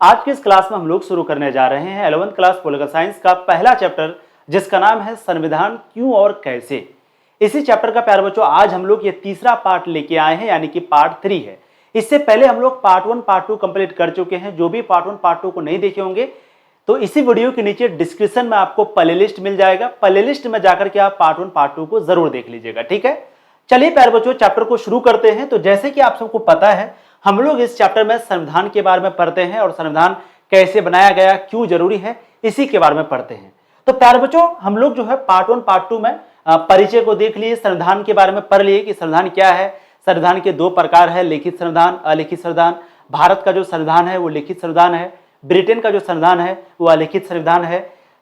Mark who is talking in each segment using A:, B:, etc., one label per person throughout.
A: आज की इस क्लास में हम लोग शुरू करने जा रहे हैं 11वीं क्लास पॉलिटिकल साइंस का पहला चैप्टर, जिसका नाम है संविधान क्यों और कैसे। इसी चैप्टर का प्यारे बच्चों आज हम लोग ये तीसरा पार्ट लेके आए हैं, यानी कि पार्ट 3 है। इससे पहले हम लोग पार्ट 1 पार्ट 2 कंप्लीट कर चुके हैं। जो भी पार्ट 1 पार्ट 2 को नहीं देखे होंगे तो इसी वीडियो के नीचे डिस्क्रिप्शन में आपको प्ले लिस्ट मिल जाएगा। प्ले लिस्ट में जाकर के आप पार्ट 1 पार्ट 2 को जरूर देख लीजिएगा, ठीक है। चलिए प्यारे बच्चों चैप्टर को शुरू करते हैं। तो जैसे कि आप सबको पता है, हम लोग इस चैप्टर में संविधान के बारे में पढ़ते हैं और संविधान कैसे बनाया गया, क्यों जरूरी है, इसी के बारे में पढ़ते हैं। तो प्यारे बच्चों हम लोग जो है पार्ट 1 पार्ट 2 में परिचय को देख लिए, संविधान के बारे में पढ़ लिए कि संविधान क्या है। संविधान के दो प्रकार है, लिखित संविधान, अलिखित संविधान। भारत का जो संविधान है वो लिखित संविधान है, ब्रिटेन का जो संविधान है वो अलिखित संविधान है।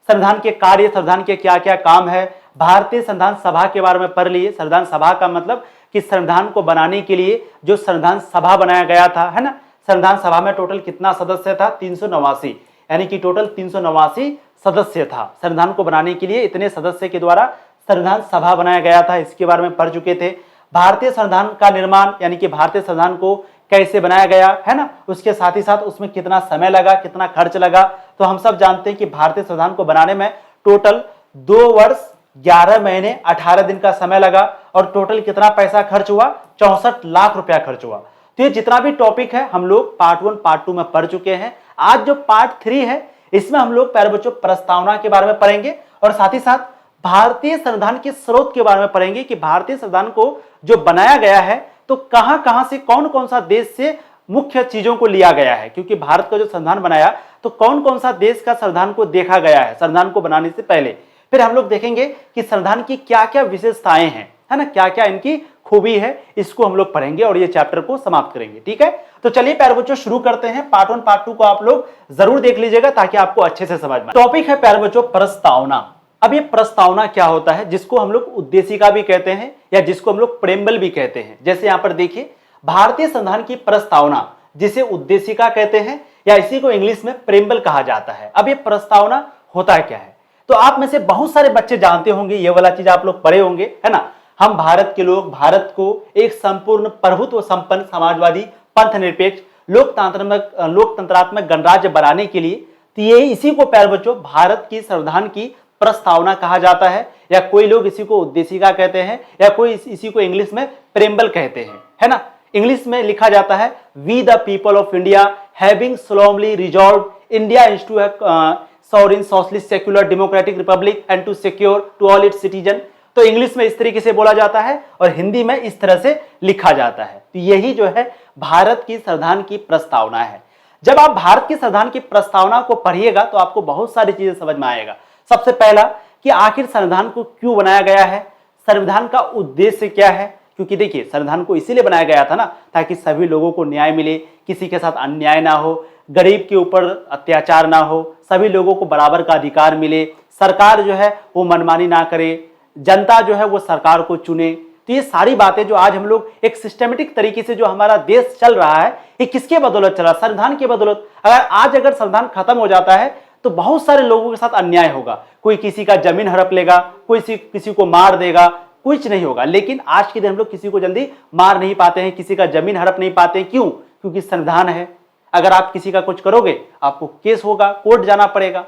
A: संविधान के कार्य, संविधान के क्या क्या काम है। भारतीय संविधान सभा के बारे में पढ़ लिए। संविधान सभा का मतलब कि संविधान को बनाने के लिए जो संविधान सभा बनाया गया था, है ना। संविधान सभा में टोटल कितना सदस्य था? 389, यानी कि टोटल 389 सदस्य था। संविधान को बनाने के लिए इतने सदस्य के द्वारा संविधान सभा बनाया गया था, इसके बारे में पढ़ चुके थे। भारतीय संविधान का निर्माण, यानी कि भारतीय संविधान को कैसे बनाया गया, है ना, उसके साथ ही साथ उसमें कितना समय लगा, कितना खर्च लगा। तो हम सब जानते हैं कि भारतीय संविधान को बनाने में टोटल 2 वर्ष 11 महीने 18 दिन का समय लगा और टोटल कितना पैसा खर्च हुआ? 64 लाख रुपया खर्च हुआ। तो ये जितना भी टॉपिक है हम लोग पार्ट 1 पार्ट 2 में पढ़ चुके हैं। आज जो पार्ट 3 है इसमें हम लोग प्यारे बच्चों प्रस्तावना के बारे में पढ़ेंगे और साथ ही साथ भारतीय संविधान के स्रोत के बारे में पढ़ेंगे कि भारतीय संविधान को जो बनाया गया है तो कहां से कौन कौन सा देश से मुख्य चीजों को लिया गया है। क्योंकि भारत का जो संविधान बनाया तो कौन कौन सा देश का संविधान को देखा गया है संविधान को बनाने से पहले। फिर हम लोग देखेंगे कि संविधान की क्या क्या विशेषताएं हैं, है ना, क्या क्या इनकी खूबी है, इसको हम लोग पढ़ेंगे और ये चैप्टर को समाप्त करेंगे, ठीक है। तो चलिए प्यारे बच्चों शुरू करते हैं। पार्ट 1 पार्ट 2 को आप लोग जरूर देख लीजिएगा ताकि आपको अच्छे से समझ में। टॉपिक है प्यारे बच्चों प्रस्तावना। अब ये प्रस्तावना क्या होता है, जिसको हम लोग उद्देशिका भी कहते हैं या जिसको हम लोग प्रेम्बल भी कहते हैं। जैसे यहां पर देखिए, भारतीय संविधान की प्रस्तावना जिसे उद्देशिका कहते हैं या इसी को इंग्लिश में प्रेम्बल कहा जाता है। अब ये प्रस्तावना होता है क्या है, तो आप में से बहुत सारे बच्चे जानते होंगे, ये वाला चीज आप लोग पढ़े होंगे, है ना। हम भारत के लोग भारत को एक संपूर्ण प्रभुत्व संपन्न समाजवादी पंथ निरपेक्ष लोकतंत्रात्मक गणराज्य बनाने के लिए, तो ये इसी को प्यारे बच्चों भारत की संविधान की प्रस्तावना कहा जाता है, या कोई लोग इसी को उद्देशिका कहते हैं या कोई इसी को इंग्लिश में प्रेम्बल कहते हैं, है ना। इंग्लिश में लिखा जाता है we the people of India having solemnly resolved India into sovereign socialist secular democratic republic and to secure to all its citizen। तो इंग्लिश में इस तरीके से बोला जाता है और हिंदी में इस तरह से लिखा जाता है। तो यही जो है भारत की संविधान की प्रस्तावना है। जब आप भारत की संविधान की प्रस्तावना को पढ़िएगा तो आपको बहुत सारी चीजें समझ में आएगा। सबसे पहला कि आखिर संविधान को क्यों बनाया गया है, संविधान का उद्देश्य क्या है। क्योंकि देखिए संविधान को इसीलिए बनाया गया था ना, ताकि सभी लोगों को न्याय मिले, किसी के साथ अन्याय ना हो, गरीब के ऊपर अत्याचार ना हो, सभी लोगों को बराबर का अधिकार मिले, सरकार जो है वो मनमानी ना करे, जनता जो है वो सरकार को चुने। तो ये सारी बातें जो आज हम लोग एक सिस्टमेटिक तरीके से जो हमारा देश चल रहा है, ये किसके बदौलत चला? संविधान के बदौलत। अगर संविधान खत्म हो जाता है तो बहुत सारे लोगों के साथ अन्याय होगा। कोई किसी का जमीन हड़प लेगा, कोई किसी को मार देगा, कुछ नहीं होगा। लेकिन आज के दिन हम लोग किसी को जल्दी मार नहीं पाते हैं, किसी का जमीन हड़प नहीं पाते हैं। क्यों? क्योंकि संविधान है। अगर आप किसी का कुछ करोगे आपको केस होगा, कोर्ट जाना पड़ेगा।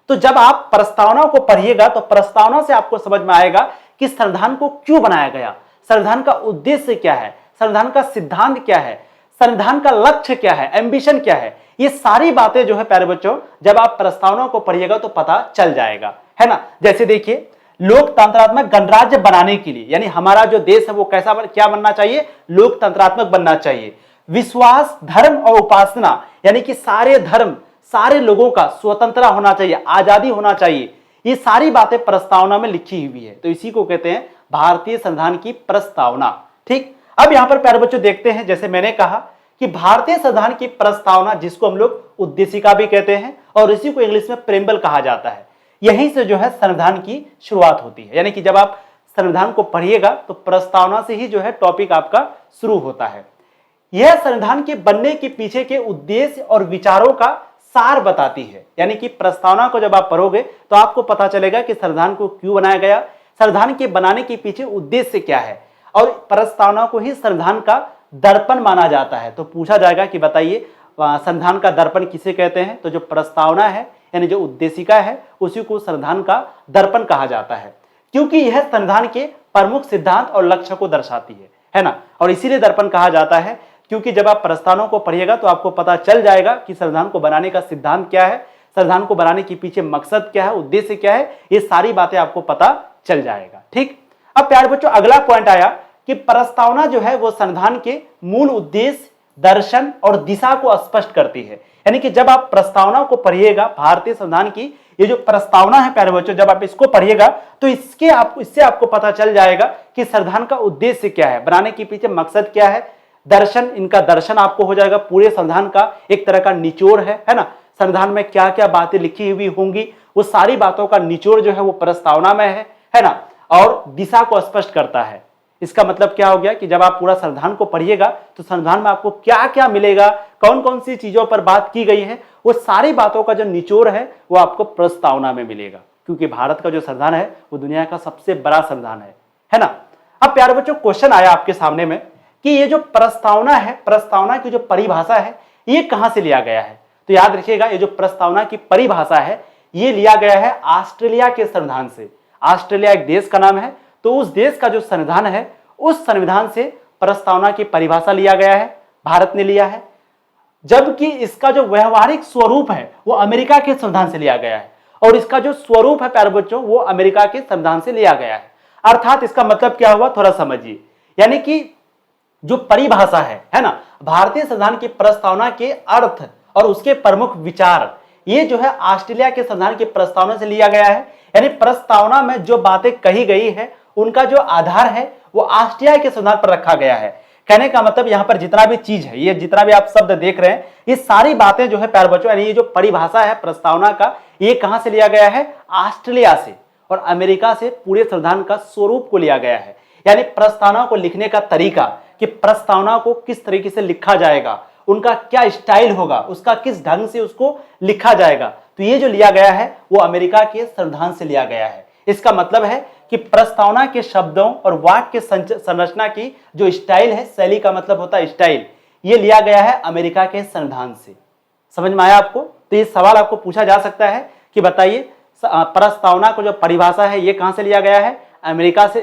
A: तो जब आप प्रस्तावना को पढ़िएगा तो प्रस्तावना से आपको समझ में आएगा कि संविधान को क्यों बनाया गया, संविधान का उद्देश्य क्या है, संविधान का सिद्धांत क्या है, संविधान का लक्ष्य क्या है, एम्बिशन क्या है। ये सारी बातें जो है प्यारे बच्चों जब आप प्रस्तावना को पढ़िएगा तो पता चल जाएगा, है ना। जैसे देखिए लोकतंत्रात्मक गणराज्य बनाने के लिए, यानी हमारा जो देश है वो कैसा क्या बनना चाहिए? लोकतंत्रात्मक बनना चाहिए। विश्वास, धर्म और उपासना, यानी कि सारे धर्म सारे लोगों का स्वतंत्र होना चाहिए, आजादी होना चाहिए। ये सारी बातें प्रस्तावना में लिखी हुई है। तो इसी को कहते हैं भारतीय संविधान की प्रस्तावना, ठीक। अब यहां पर प्यारे बच्चों देखते हैं, जैसे मैंने कहा कि भारतीय संविधान की प्रस्तावना जिसको हम लोग उद्देशिका भी कहते हैं और इसी को इंग्लिश में प्रेम्बल कहा जाता है, यहीं से जो है संविधान की शुरुआत होती है। यानी कि जब आप संविधान को पढ़िएगा तो प्रस्तावना से ही जो है टॉपिक आपका शुरू होता है। यह संविधान के बनने के पीछे के उद्देश्य और विचारों का सार बताती है। यानी कि प्रस्तावना को जब आप पढ़ोगे तो आपको पता चलेगा कि संविधान को क्यों बनाया गया, संविधान के बनाने के पीछे उद्देश्य क्या है। और प्रस्तावना को ही संविधान का दर्पण माना जाता है। तो पूछा जाएगा कि बताइए संविधान का दर्पण किसे कहते हैं? तो जो प्रस्तावना है यानी जो उद्देशिका है उसी को संविधान का दर्पण कहा जाता है, क्योंकि यह संविधान के प्रमुख सिद्धांत और लक्ष्य को दर्शाती है ना। और इसीलिए दर्पण कहा जाता है क्योंकि जब आप प्रस्तावनाओं को पढ़िएगा तो आपको पता चल जाएगा कि संविधान को बनाने का सिद्धांत क्या है, संविधान को बनाने के पीछे मकसद क्या है, उद्देश्य क्या है, ये सारी बातें आपको पता चल जाएगा। ठीक, अब प्यारे बच्चों अगला पॉइंट आया कि प्रस्तावना जो है वो संविधान के मूल उद्देश्य, दर्शन और दिशा को स्पष्ट करती है। यानी कि जब आप प्रस्तावना को पढ़िएगा, भारतीय संविधान की ये जो प्रस्तावना है प्यारे बच्चों, जब आप इसको पढ़िएगा तो इससे आपको पता चल जाएगा कि संविधान का उद्देश्य क्या है, बनाने के पीछे मकसद क्या है, दर्शन, इनका दर्शन आपको हो जाएगा, पूरे संविधान का एक तरह का निचोड़ है ना। संविधान में क्या क्या बातें लिखी हुई होंगी वो सारी बातों का निचोड़ जो है वो प्रस्तावना में है ना। और दिशा को स्पष्ट करता है। इसका मतलब क्या हो गया कि जब आप पूरा संविधान को पढ़िएगा तो संविधान में आपको क्या क्या मिलेगा, कौन कौन सी चीजों पर बात की गई है, वो सारी बातों का जो निचोड़ है वो आपको प्रस्तावना में मिलेगा, क्योंकि भारत का जो संविधान है वो दुनिया का सबसे बड़ा संविधान है ना। अब प्यारे बच्चों क्वेश्चन आया आपके सामने में कि ये जो प्रस्तावना है, प्रस्तावना की जो परिभाषा है ये कहां से लिया गया है? तो याद रखिएगा ये जो प्रस्तावना की परिभाषा है ये लिया गया है ऑस्ट्रेलिया के संविधान से। ऑस्ट्रेलिया एक देश का नाम है, तो उस देश का जो संविधान है उस संविधान से प्रस्तावना की परिभाषा लिया गया है, भारत ने लिया है। जबकि इसका जो व्यवहारिक स्वरूप है वो अमेरिका के संविधान से लिया गया है, और इसका जो स्वरूप है प्यारे बच्चों वो अमेरिका के संविधान से लिया गया है। अर्थात इसका मतलब क्या हुआ, थोड़ा समझिए। यानी कि जो परिभाषा है ना, भारतीय संविधान की प्रस्तावना के अर्थ और उसके प्रमुख विचार ये जो है ऑस्ट्रेलिया के संविधान की प्रस्तावना से लिया गया है। यानी प्रस्तावना में जो बातें कही गई है उनका जो आधार है वो ऑस्ट्रेलिया के संविधान पर रखा गया है। कहने का मतलब यहाँ पर जितना भी चीज है, ये जितना भी आप शब्द देख रहे हैं, ये सारी बातें जो है प्यारे बच्चों, यानी ये जो परिभाषा है प्रस्तावना का, ये कहां से लिया गया है? ऑस्ट्रेलिया से और अमेरिका से पूरे संविधान का स्वरूप को लिया गया है। यानी प्रस्तावना को लिखने का तरीका, कि प्रस्तावना को किस तरीके से लिखा जाएगा, उनका क्या स्टाइल होगा, उसका किस ढंग से उसको लिखा जाएगा, तो ये जो लिया गया है वो अमेरिका के संविधान से लिया गया है। इसका मतलब है कि प्रस्तावना के शब्दों और वाक्य संरचना की जो स्टाइल है, शैली का मतलब होता है स्टाइल, ये लिया गया है अमेरिका के संविधान से। समझ में आया आपको? तो ये सवाल आपको पूछा जा सकता है कि बताइए प्रस्तावना को जो परिभाषा है ये कहां से लिया गया है? अमेरिका से,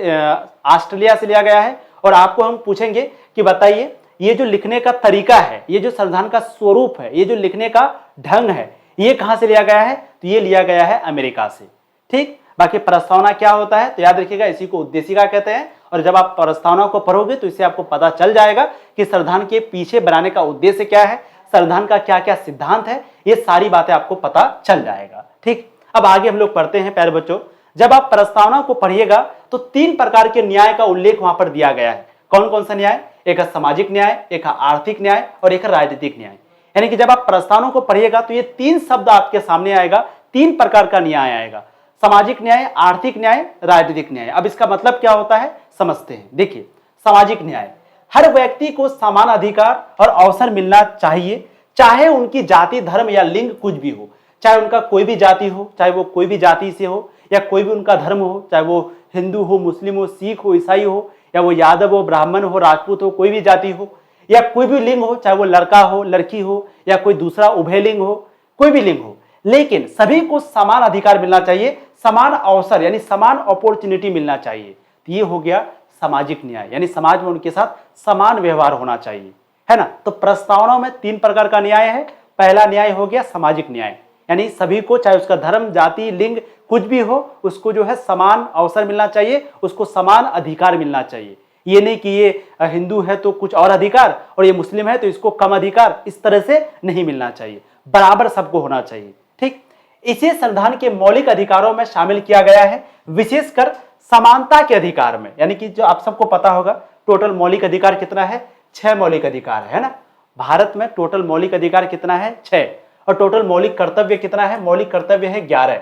A: ऑस्ट्रेलिया से लिया गया है। और आपको हम पूछेंगे कि बताइए ये जो लिखने का तरीका है, ये जो संविधान का स्वरूप है, ये जो लिखने का ढंग है, ये कहां से लिया गया है? तो ये लिया गया है अमेरिका से। ठीक, बाकी प्रस्तावना क्या होता है तो याद रखिएगा इसी को उद्देशिका कहते हैं। और जब आप प्रस्तावना को पढ़ोगे तो इससे आपको पता चल जाएगा कि संविधान के पीछे बनाने का उद्देश्य क्या है, संविधान का क्या क्या सिद्धांत है, ये सारी बातें आपको पता चल जाएगा। ठीक, अब आगे हम लोग पढ़ते हैं प्यारे बच्चों। जब आप प्रस्तावना को पढ़िएगा तो 3 प्रकार के न्याय का उल्लेख वहां पर दिया गया है। कौन कौन सा न्याय? एक है सामाजिक न्याय, एक है आर्थिक न्याय और एक है राजनीतिक न्याय। यानी कि जब आप प्रस्तावना को पढ़िएगा तो ये 3 शब्द आपके सामने आएगा, 3 प्रकार का न्याय आएगा, सामाजिक न्याय, आर्थिक न्याय, राजनीतिक न्याय। अब इसका मतलब क्या होता है समझते हैं। देखिए, सामाजिक न्याय, हर व्यक्ति को समान अधिकार और अवसर मिलना चाहिए, चाहे उनकी जाति, धर्म या लिंग कुछ भी हो, चाहे उनका कोई भी जाति हो, चाहे वो कोई भी जाति से हो, या कोई भी उनका धर्म हो, चाहे वो हिंदू हो, मुस्लिम हो, सिख हो, ईसाई हो, या वो यादव हो, ब्राह्मण हो, राजपूत हो, कोई भी जाति हो, या कोई भी लिंग हो, चाहे वो लड़का हो, लड़की हो, या कोई दूसरा उभय लिंग हो, कोई भी लिंग हो, लेकिन सभी को समान अधिकार मिलना चाहिए, समान अवसर यानी समान अपॉर्चुनिटी मिलना चाहिए। तो ये हो गया सामाजिक न्याय, यानी समाज में उनके साथ समान व्यवहार होना चाहिए, है ना। तो प्रस्तावनाओं में 3 प्रकार का न्याय है। पहला न्याय हो गया सामाजिक न्याय, यानी सभी को, चाहे उसका धर्म, जाति, लिंग कुछ भी हो, उसको जो है समान अवसर मिलना चाहिए, उसको समान अधिकार मिलना चाहिए। ये नहीं कि ये हिंदू है तो कुछ और अधिकार और ये मुस्लिम है तो इसको कम अधिकार, इस तरह से नहीं मिलना चाहिए, बराबर सबको होना चाहिए। ठीक, इसे संविधान के मौलिक अधिकारों में शामिल किया गया है, विशेषकर समानता के अधिकार में। यानी कि जो आप सबको पता होगा टोटल मौलिक अधिकार कितना है? 6 मौलिक अधिकार है ना। भारत में टोटल मौलिक अधिकार कितना है? 6। और टोटल मौलिक कर्तव्य कितना है? मौलिक कर्तव्य है 11।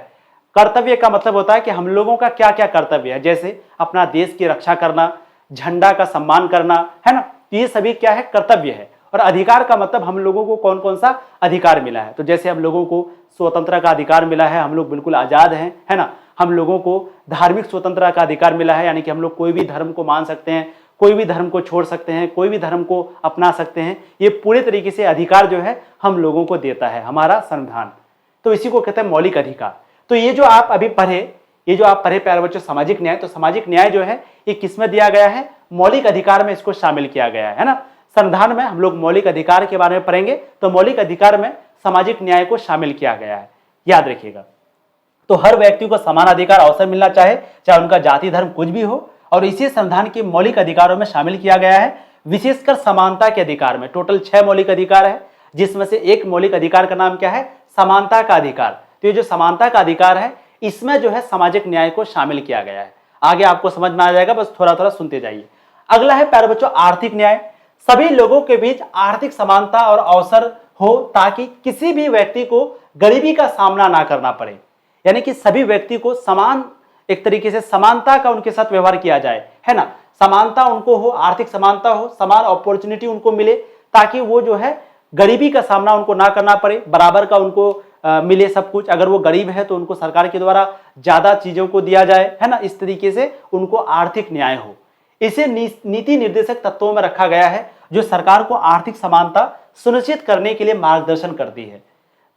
A: कर्तव्य का मतलब होता है कि हम लोगों का क्या क्या कर्तव्य है, जैसे अपना देश की रक्षा करना, झंडा का सम्मान करना, है ना। ये सभी क्या है? कर्तव्य है। और अधिकार का मतलब हम लोगों को कौन कौन सा अधिकार मिला है, तो जैसे हम लोगों को स्वतंत्रता का अधिकार मिला है, हम लोग बिल्कुल आजाद हैं, है ना। हम लोगों को धार्मिक स्वतंत्रता का अधिकार मिला है, यानी कि हम लोग कोई भी धर्म को मान सकते हैं, कोई भी धर्म को छोड़ सकते हैं, कोई भी धर्म को अपना सकते हैं। ये पूरे तरीके से अधिकार जो है हम लोगों को देता है हमारा संविधान। तो इसी को कहते हैं मौलिक अधिकार। तो ये जो आप अभी पढ़े, ये जो आप पढ़े प्यारे बच्चों सामाजिक न्याय, तो सामाजिक न्याय जो है ये किसमें दिया गया है? मौलिक अधिकार में इसको शामिल किया गया है ना। संविधान में हम लोग मौलिक अधिकार के बारे में पढ़ेंगे, तो मौलिक अधिकार में सामाजिक न्याय को शामिल किया गया है, याद रखिएगा। तो हर व्यक्ति को समान अधिकार अवसर मिलना चाहे उनका जाति धर्म कुछ भी हो, और इसी संविधान के मौलिक अधिकारों में शामिल किया गया है विशेषकर समानता के अधिकार में। टोटल 6 मौलिक अधिकार है, जिसमें से एक मौलिक अधिकार का नाम क्या है? समानता का अधिकार। तो ये जो समानता का अधिकार है इसमें जो है सामाजिक न्याय को शामिल किया गया है। आगे आपको समझ में आ जाएगा, बस थोड़ा थोड़ा सुनते जाइए। अगला है प्यारे बच्चों आर्थिक न्याय। सभी लोगों के बीच आर्थिक समानता और अवसर हो ताकि किसी भी व्यक्ति को गरीबी का सामना ना करना पड़े, यानी कि सभी व्यक्ति को समान, एक तरीके से समानता का उनके साथ व्यवहार किया जाए, है ना। समानता उनको हो, आर्थिक समानता हो, समान अपॉर्चुनिटी उनको मिले, ताकि वो जो है गरीबी का सामना उनको ना करना पड़े, बराबर का उनको मिले सब कुछ। अगर वो गरीब है तो उनको सरकार के द्वारा ज्यादा चीजों को दिया जाए, है ना। इस तरीके से उनको आर्थिक न्याय हो। इसे नीति निर्देशक तत्वों में रखा गया है जो सरकार को आर्थिक समानता सुनिश्चित करने के लिए मार्गदर्शन करती है।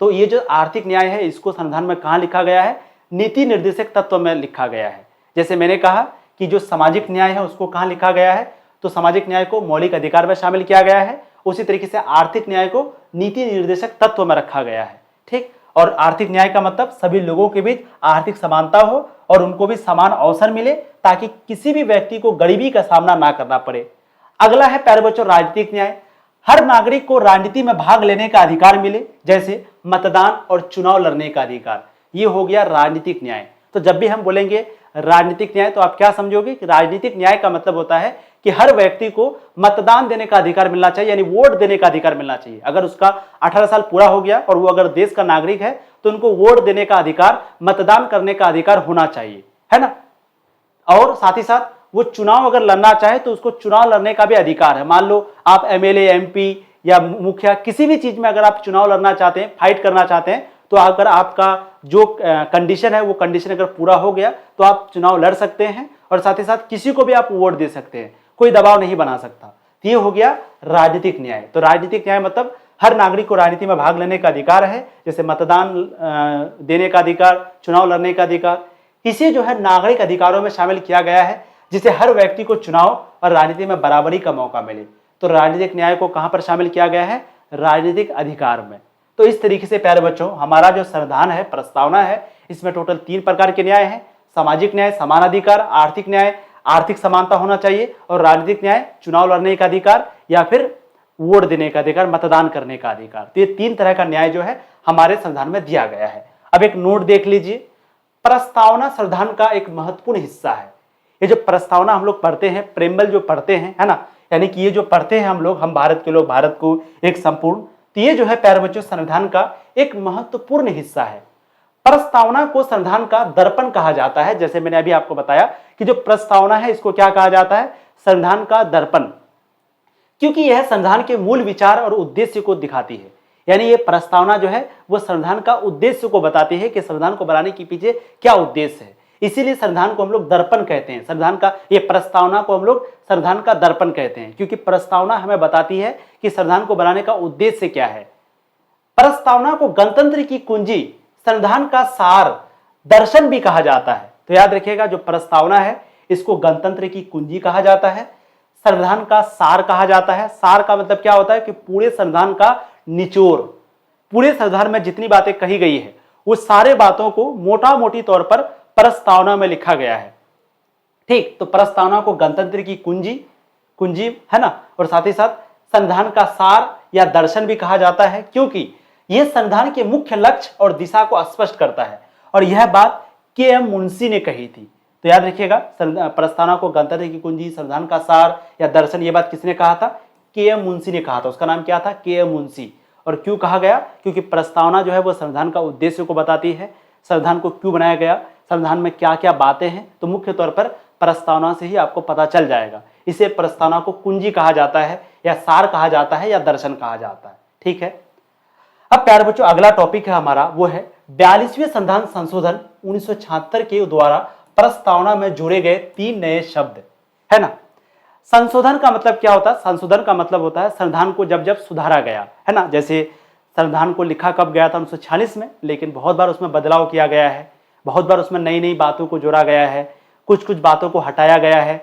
A: तो ये जो आर्थिक न्याय है इसको संविधान में कहाँ लिखा गया है? नीति निर्देशक तत्व में लिखा गया है। जैसे मैंने कहा कि जो सामाजिक न्याय है उसको कहाँ लिखा गया है, तो सामाजिक न्याय को मौलिक अधिकार में शामिल किया गया है। उसी तरीके से आर्थिक न्याय को नीति निर्देशक तत्व में रखा गया है, ठीक। और आर्थिक न्याय का मतलब सभी लोगों के बीच आर्थिक समानता हो और उनको भी समान अवसर मिले, ताकि किसी भी व्यक्ति को गरीबी का सामना ना करना पड़े। अगला है प्यारे बच्चों राजनीतिक न्याय। हर नागरिक को राजनीति में भाग लेने का अधिकार मिले, जैसे मतदान और चुनाव लड़ने का अधिकार। ये हो गया राजनीतिक न्याय। तो जब भी हम बोलेंगे राजनीतिक न्याय तो आप क्या समझोगे कि राजनीतिक न्याय का मतलब होता है कि हर व्यक्ति को मतदान देने का अधिकार मिलना चाहिए, यानी वोट देने का अधिकार मिलना चाहिए। अगर उसका 18 साल पूरा हो गया और वो अगर देश का नागरिक है तो उनको वोट देने का अधिकार, मतदान करने का अधिकार होना चाहिए, है ना। और साथ ही साथ वो चुनाव अगर लड़ना चाहे तो उसको चुनाव लड़ने का भी अधिकार है। मान लो आप एमएलए, एमपी या मुखिया किसी भी चीज में अगर आप चुनाव लड़ना चाहते हैं, फाइट करना चाहते हैं, तो अगर आपका जो कंडीशन है वो कंडीशन अगर पूरा हो गया तो आप चुनाव लड़ सकते हैं, और साथ ही साथ किसी को भी आप वोट दे सकते हैं, कोई दबाव नहीं बना सकता। तो ये हो गया राजनीतिक न्याय। तो राजनीतिक न्याय मतलब हर नागरिक को राजनीति में भाग लेने का अधिकार है, जैसे मतदान देने का अधिकार, चुनाव लड़ने का अधिकार। इसे जो है नागरिक अधिकारों में शामिल किया गया है, जिससे हर व्यक्ति को चुनाव और राजनीति में बराबरी का मौका मिले। तो राजनीतिक न्याय को कहां पर शामिल किया गया है? राजनीतिक अधिकार में। तो इस तरीके से प्यारे बच्चों हमारा जो संविधान है, प्रस्तावना है, इसमें टोटल 3 प्रकार के न्याय हैं। सामाजिक न्याय समान अधिकार, आर्थिक न्याय आर्थिक समानता होना चाहिए, और राजनीतिक न्याय चुनाव लड़ने का अधिकार या फिर वोट देने का अधिकार, मतदान करने का अधिकार। तो ये 3 तरह का न्याय जो है हमारे संविधान में दिया गया है। अब एक नोट देख लीजिए, प्रस्तावना संविधान का एक महत्वपूर्ण हिस्सा है। ये जो प्रस्तावना हम लोग पढ़ते हैं, प्रेम्बल जो पढ़ते हैं, है ना, यानी कि ये जो पढ़ते हैं हम लोग, हम भारत के लोग, भारत को एक संपूर्ण, तो ये जो है प्यारे बच्चों संविधान का एक महत्वपूर्ण हिस्सा है। प्रस्तावना को संविधान का दर्पण कहा जाता है। जैसे मैंने अभी आपको बताया कि जो प्रस्तावना है इसको क्या कहा जाता है? संविधान का दर्पण, क्योंकि यह संविधान के मूल विचार और उद्देश्य को दिखाती है। यानी ये प्रस्तावना जो है वो संविधान का उद्देश्य को बताती है कि संविधान को बनाने के पीछे क्या उद्देश्य है। इसीलिए संविधान को हम लोग दर्पण कहते हैं। संविधान का ये प्रस्तावना को हम लोग संविधान का दर्पण कहते हैं, क्योंकि प्रस्तावना हमें बताती है कि संविधान को बनाने का उद्देश्य क्या है। प्रस्तावना को गणतंत्र की कुंजी, संविधान का सार, दर्शन भी कहा जाता है। तो याद रखिएगा, जो प्रस्तावना है इसको गणतंत्र की कुंजी कहा जाता है, संविधान का सार कहा जाता है। सार का मतलब क्या होता है कि पूरे संविधान का निचोड़, पूरे संविधान में जितनी बातें कही गई है वो सारे बातों को मोटा मोटी तौर पर प्रस्तावना में लिखा गया है, ठीक। तो प्रस्तावना को गणतंत्र की कुंजी है ना, और साथ ही साथ संविधान का सार या दर्शन भी कहा जाता है, क्योंकि यह संविधान के मुख्य लक्ष्य और दिशा को स्पष्ट करता है। और यह बात के.एम. मुंशी ने कही थी। तो याद रखिएगा, प्रस्तावना को गणतंत्र की कुंजी, संविधान का सार या दर्शन, ये बात किसने कहा था? के.एम. मुंशी ने कहा था। उसका नाम क्या था? के.एम. मुंशी। और क्यों कहा गया? क्योंकि प्रस्तावना जो है वो संविधान का उद्देश्य को बताती है, संविधान को क्यों बनाया गया, संविधान में क्या क्या बातें हैं, तो मुख्य तौर पर प्रस्तावना से ही आपको पता चल जाएगा। इसे प्रस्तावना को कुंजी कहा जाता है, या सार कहा जाता है, या दर्शन कहा जाता है, ठीक है। अब प्यारे बच्चों अगला टॉपिक है हमारा, वो है 42वें संविधान संशोधन 1976 के द्वारा प्रस्तावना में जोड़े गए 3 नए शब्द, है ना। संशोधन का मतलब क्या होता है? संशोधन का मतलब होता है संविधान को जब जब सुधारा गया, है ना। जैसे संविधान को लिखा कब गया था? 1946 में, लेकिन बहुत बार उसमें बदलाव किया गया है, बहुत बार उसमें नई नई बातों को जोड़ा गया है, कुछ कुछ बातों को हटाया गया है,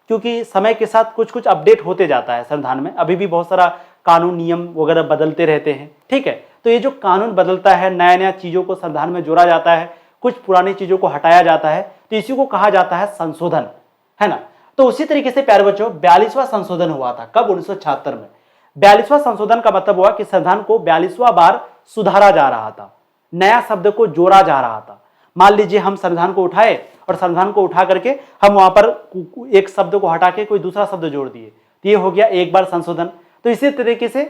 A: क्योंकि समय के साथ कुछ कुछ अपडेट होते जाता है संविधान में। अभी भी बहुत सारा कानून नियम वगैरह बदलते रहते हैं, ठीक है। तो ये जो कानून बदलता है, नया नया चीजों को संविधान में जोड़ा जाता है, कुछ पुरानी चीजों को हटाया जाता है, तो इसी को कहा जाता है संशोधन, है ना। तो उसी तरीके से प्यारे बच्चों 42वां संशोधन हुआ था, कब? 1976 में। 42वां संशोधन का मतलब हुआ कि संविधान को 42वां बार सुधारा जा रहा था, नया शब्द को जोड़ा जा रहा था। मान लीजिए हम संविधान को उठाए और संविधान को उठा करके हम वहां पर एक शब्द को हटा के कोई दूसरा शब्द जोड़ दिए, तो ये हो गया एक बार संशोधन। तो इसी तरीके से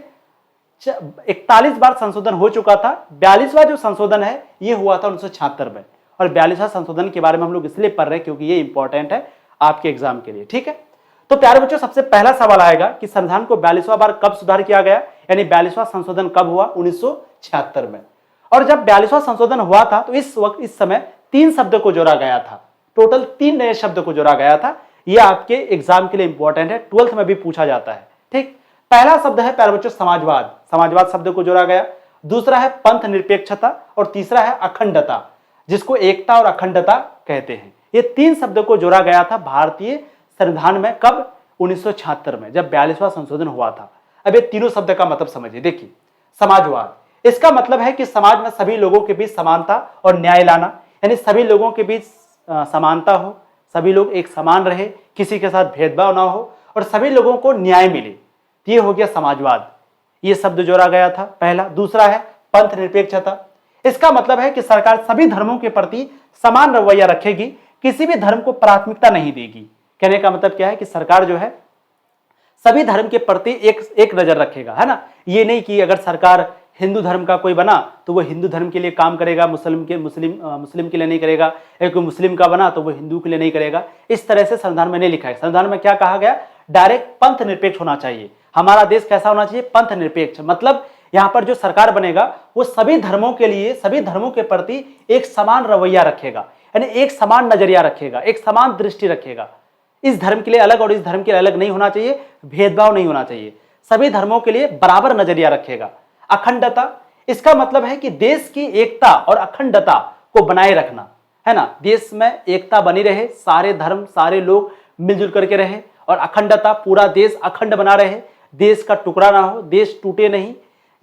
A: 41 बार संशोधन हो चुका था। 42वां जो संशोधन है ये हुआ था 1976 में। और 42वां संशोधन के बारे में हम लोग इसलिए पढ़ रहे हैं क्योंकि ये इंपॉर्टेंट है आपके एग्जाम के लिए, ठीक है। तो प्यारे बच्चों सबसे पहला सवाल आएगा कि संविधान को 42वां बार कब सुधार किया गया, यानी 42वां संशोधन कब हुआ? 1976 में। और जब 42वां संशोधन हुआ था तो इस समय 3 शब्द को जोड़ा गया था, टोटल 3 नए शब्द को जोड़ा गया था। यह आपके एग्जाम के लिए इंपॉर्टेंट है, 12th में भी पूछा जाता है, ठीक। पहला शब्द है प्यारे बच्चों समाजवाद, समाजवाद शब्द को जोड़ा गया। दूसरा है पंथ निरपेक्षता और तीसरा है अखंडता, जिसको एकता और अखंडता कहते हैं। ये 3 शब्द को जोड़ा गया था भारतीय संविधान में, कब? 1976 में, जब 42वां संशोधन हुआ था। अब ये तीनों शब्द का मतलब समझिए। देखिए, समाजवाद, इसका मतलब है कि समाज में सभी लोगों के बीच समानता और न्याय लाना, यानी सभी लोगों के बीच समानता हो, सभी लोग एक समान रहे, किसी के साथ भेदभाव ना हो और सभी लोगों को न्याय मिले, ये हो गया समाजवाद। ये शब्द जोड़ा गया था पहला। दूसरा है पंथ निरपेक्षता, इसका मतलब है कि सरकार सभी धर्मों के प्रति समान रवैया रखेगी, किसी भी धर्म को प्राथमिकता नहीं देगी। कहने का मतलब क्या है कि सरकार जो है सभी धर्म के प्रति एक नजर रखेगा, है ना। ये नहीं कि अगर सरकार हिंदू धर्म का कोई बना तो वो हिंदू धर्म के लिए काम करेगा, मुस्लिम के लिए नहीं करेगा, एक मुस्लिम का बना तो वो हिंदू के लिए नहीं करेगा। इस तरह से संविधान में नहीं लिखा है। संविधान में क्या कहा गया? डायरेक्ट पंथ निरपेक्ष होना चाहिए। हमारा देश कैसा होना चाहिए? पंथ निरपेक्ष। मतलब यहाँ पर जो सरकार बनेगा वो सभी धर्मों के लिए, सभी धर्मों के प्रति एक समान रवैया रखेगा, यानी एक समान नजरिया रखेगा, एक समान दृष्टि रखेगा। इस धर्म के लिए अलग और इस धर्म के लिए अलग नहीं होना चाहिए, भेदभाव नहीं होना चाहिए, सभी धर्मों के लिए बराबर नजरिया रखेगा। अखंडता, इसका मतलब है कि देश की एकता और अखंडता को बनाए रखना, है ना। देश में एकता बनी रहे, सारे धर्म सारे लोग मिलजुल करके रहे, और अखंडता, पूरा देश अखंड बना रहे, देश का टुकड़ा ना हो, देश टूटे नहीं।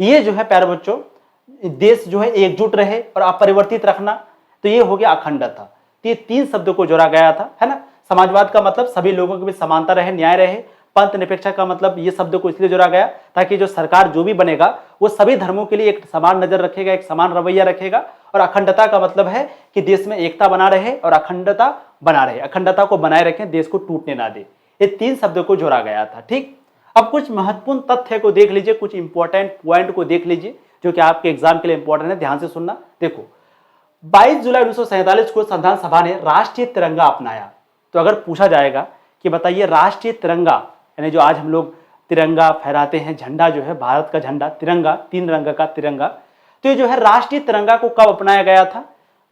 A: ये जो है प्यारे बच्चों, देश जो है एकजुट रहे और अपरिवर्तित रखना, तो ये हो गया अखंडता। तो ये 3 शब्दों को जोड़ा गया था, है ना। समाजवाद का मतलब सभी लोगों के बीच समानता रहे, न्याय रहे। पंथ निरपेक्षता का मतलब ये शब्द को इसलिए जोड़ा गया ताकि जो सरकार जो भी बनेगा वो सभी धर्मों के लिए एक समान नजर रखेगा, एक समान रवैया रखेगा। और अखंडता का मतलब है कि देश में एकता बना रहे और अखंडता बना रहे, अखंडता को बनाए रखें, देश को टूटने ना दे। ये 3 शब्दों को जोड़ा गया था, ठीक। अब कुछ महत्वपूर्ण तथ्य को देख लीजिए, कुछ इंपॉर्टेंट पॉइंट को देख लीजिए जो कि आपके एग्जाम के लिए इंपॉर्टेंट है, ध्यान से सुनना। देखो, 22 जुलाई 1947 को संविधान सभा ने राष्ट्रीय तिरंगा अपनाया। तो अगर पूछा जाएगा कि बताइए राष्ट्रीय तिरंगा, यानी जो आज हम लोग तिरंगा फहराते हैं, झंडा जो है भारत का झंडा, तिरंगा 3 रंग का तिरंगा, तो ये जो है राष्ट्रीय तिरंगा को कब अपनाया गया था?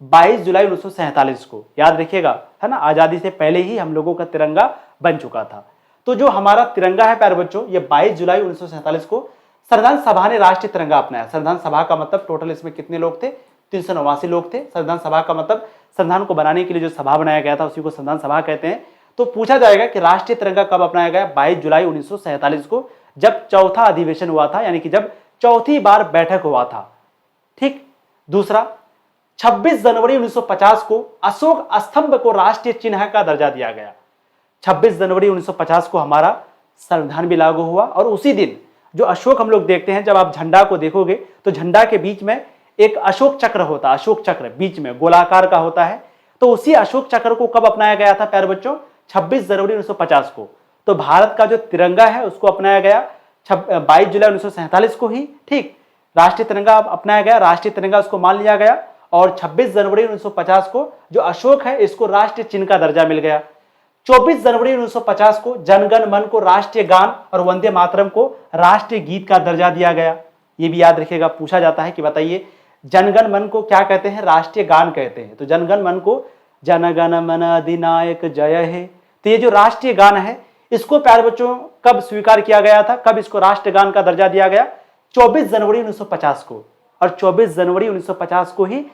A: 22 जुलाई 1947 को, याद रखिएगा, है ना। आजादी से पहले ही हम लोगों का तिरंगा बन चुका था। तो जो हमारा तिरंगा है प्यारे बच्चों, ये 22 जुलाई 1947 को संविधान सभा ने राष्ट्रीय तिरंगा अपनाया। संविधान सभा का मतलब टोटल इसमें कितने लोग थे? 389 लोग थे। संविधान सभा का मतलब संविधान को बनाने के लिए जो सभा बनाया गया था उसी को संविधान सभा कहते हैं। तो पूछा जाएगा कि राष्ट्रीय तिरंगा कब अपनाया गया? 22 जुलाई 1947 को, जब चौथा अधिवेशन हुआ था, यानी कि जब चौथी बार बैठक हुआ था, ठीक। दूसरा, 26 जनवरी 1950 को अशोक स्तंभ को राष्ट्रीय चिन्ह का दर्जा दिया गया। 26 जनवरी 1950 को हमारा संविधान भी लागू हुआ। और उसी दिन जो अशोक हम लोग देखते हैं, जब आप झंडा को देखोगे तो झंडा के बीच में एक अशोक चक्र होता है, अशोक चक्र बीच में गोलाकार का होता है। तो उसी अशोक चक्र को कब अपनाया गया था प्यारे बच्चों? 26 जनवरी 1950 को। तो भारत का जो तिरंगा है उसको अपनाया गया 22 जुलाई 1947 को ही, ठीक। राष्ट्रीय तिरंगा अपनाया गया, राष्ट्रीय तिरंगा उसको मान लिया गया। और 26 जनवरी 1950 को जो अशोक है इसको राष्ट्रीय चिन्ह का दर्जा मिल गया। 24 जनवरी 1950 को जनगण मन को राष्ट्रीय गान और वंदे मातरम को राष्ट्रीय गीत का दर्जा दिया गया। ये भी याद रखिएगा, पूछा जाता है कि बताइए जनगण मन को क्या कहते हैं? राष्ट्रीय गान कहते हैं। तो जनगण मन को जनगण मन अधिनायक जय है। तो ये जो राष्ट्रीय गान है इसको प्यारे बच्चों कब स्वीकार किया गया था, कब इसको राष्ट्रगान का दर्जा दिया गया? 24 जनवरी 1950 को। और 24 जनवरी 1950 को ही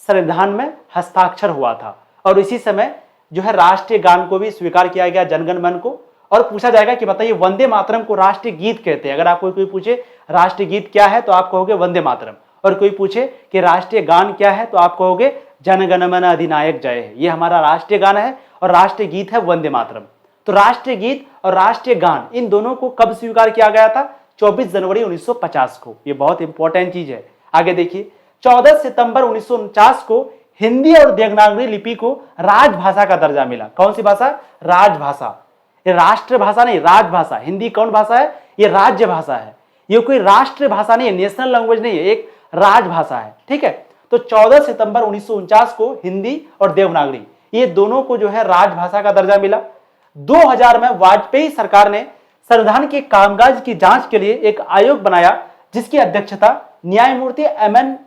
A: संविधान में हस्ताक्षर हुआ था। और इसी समय जो है राष्ट्रीय गान को भी स्वीकार किया गया, जनगण मन को। और पूछा जाएगा कि बताइए वंदे मातरम को राष्ट्रीय गीत कहते हैं। अगर आपको कोई पूछे राष्ट्रीय गीत क्या है तो आप कहोगे वंदे मातरम, और कोई पूछे कि राष्ट्रीय गान क्या है तो आप कहोगे जनगण मन अधिनायक जय है। ये हमारा राष्ट्रीय गान है और राष्ट्रीय गीत है वंदे मातरम। तो राष्ट्रीय गीत और राष्ट्रीय गान इन दोनों को कब स्वीकार किया गया था? 24 जनवरी 1950 को। ये बहुत इंपॉर्टेंट चीज है। आगे देखिए, 14 सितंबर 1949 को हिंदी और देवनागरी लिपि को राजभाषा का दर्जा मिला। कौन सी भाषा? राजभाषा। ये राष्ट्रभाषा नहीं, राजभाषा। हिंदी कौन भाषा है? ये राज्य भाषा है। ये कोई राष्ट्र भाषा नहीं है, नेशनल लैंग्वेज नहीं है, एक राजभाषा है। ठीक है, तो 14 सितंबर 1949 को हिंदी और देवनागरी ये दोनों को जो है राजभाषा का दर्जा मिला। 2000 में वाजपेयी सरकार ने संविधान के कामकाज की जांच के लिए एक आयोग बनाया, जिसकी अध्यक्षता न्यायमूर्ति एमएन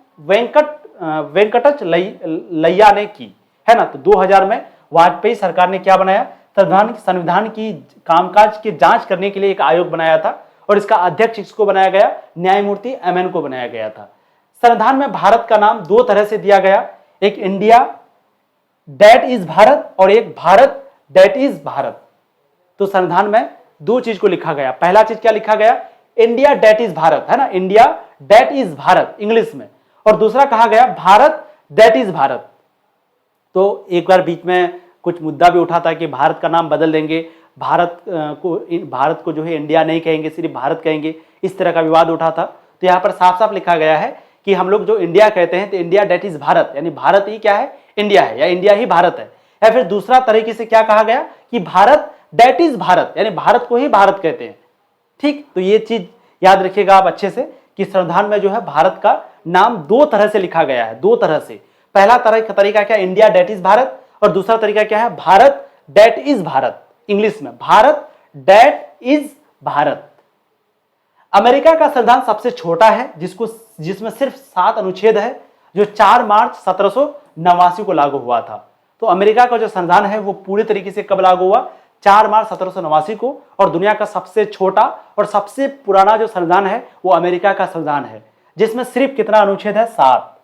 A: वेंकटचलैया ने की, है ना। तो 2000 में वाजपेयी सरकार ने क्या बनाया? संविधान की कामकाज की जांच करने के लिए एक आयोग बनाया था, और इसका अध्यक्ष इसको बनाया गया, न्यायमूर्ति एमएन को बनाया गया था। संविधान में भारत का नाम दो तरह से दिया गया, एक इंडिया दैट इज भारत और एक भारत दैट इज भारत। तो संविधान में दो चीज को लिखा गया। पहला चीज क्या लिखा गया? इंडिया दैट इज भारत, है ना, India that is Bharat English में, और दूसरा कहा गया भारत दैट इज भारत। तो एक बार बीच में कुछ मुद्दा भी उठा था कि भारत का नाम बदल देंगे, भारत को जो है इंडिया नहीं कहेंगे, सिर्फ भारत कहेंगे, इस तरह का विवाद उठा था। तो यहाँ पर साफ साफ लिखा गया है कि हम लोग जो इंडिया कहते हैं तो इंडिया दैट इज भारत, यानी भारत ही क्या है? इंडिया है, या इंडिया ही भारत है। या फिर दूसरा तरीके से क्या कहा गया कि भारत दैट इज भारत, यानी भारत को ही भारत कहते हैं। ठीक, तो ये चीज याद रखिएगा आप अच्छे से कि संविधान में जो है भारत का नाम दो तरह से लिखा गया है, दो तरह से। पहला तरीका क्या? इंडिया दैट इज भारत, और दूसरा तरीका क्या है? Bharat that is Bharat English में, Bharat that is Bharat. America का संविधान सबसे छोटा है, जिसमें सिर्फ 7 अनुच्छेद है, जो 4 मार्च 1789 को लागू हुआ था। तो अमेरिका का जो संविधान है वो पूरी तरीके से कब लागू हुआ? 4 मार्च 1789 को। और दुनिया का सबसे छोटा और सबसे पुराना जो संविधान है वो अमेरिका का संविधान है, जिसमें सिर्फ कितना अनुच्छेद है? 7।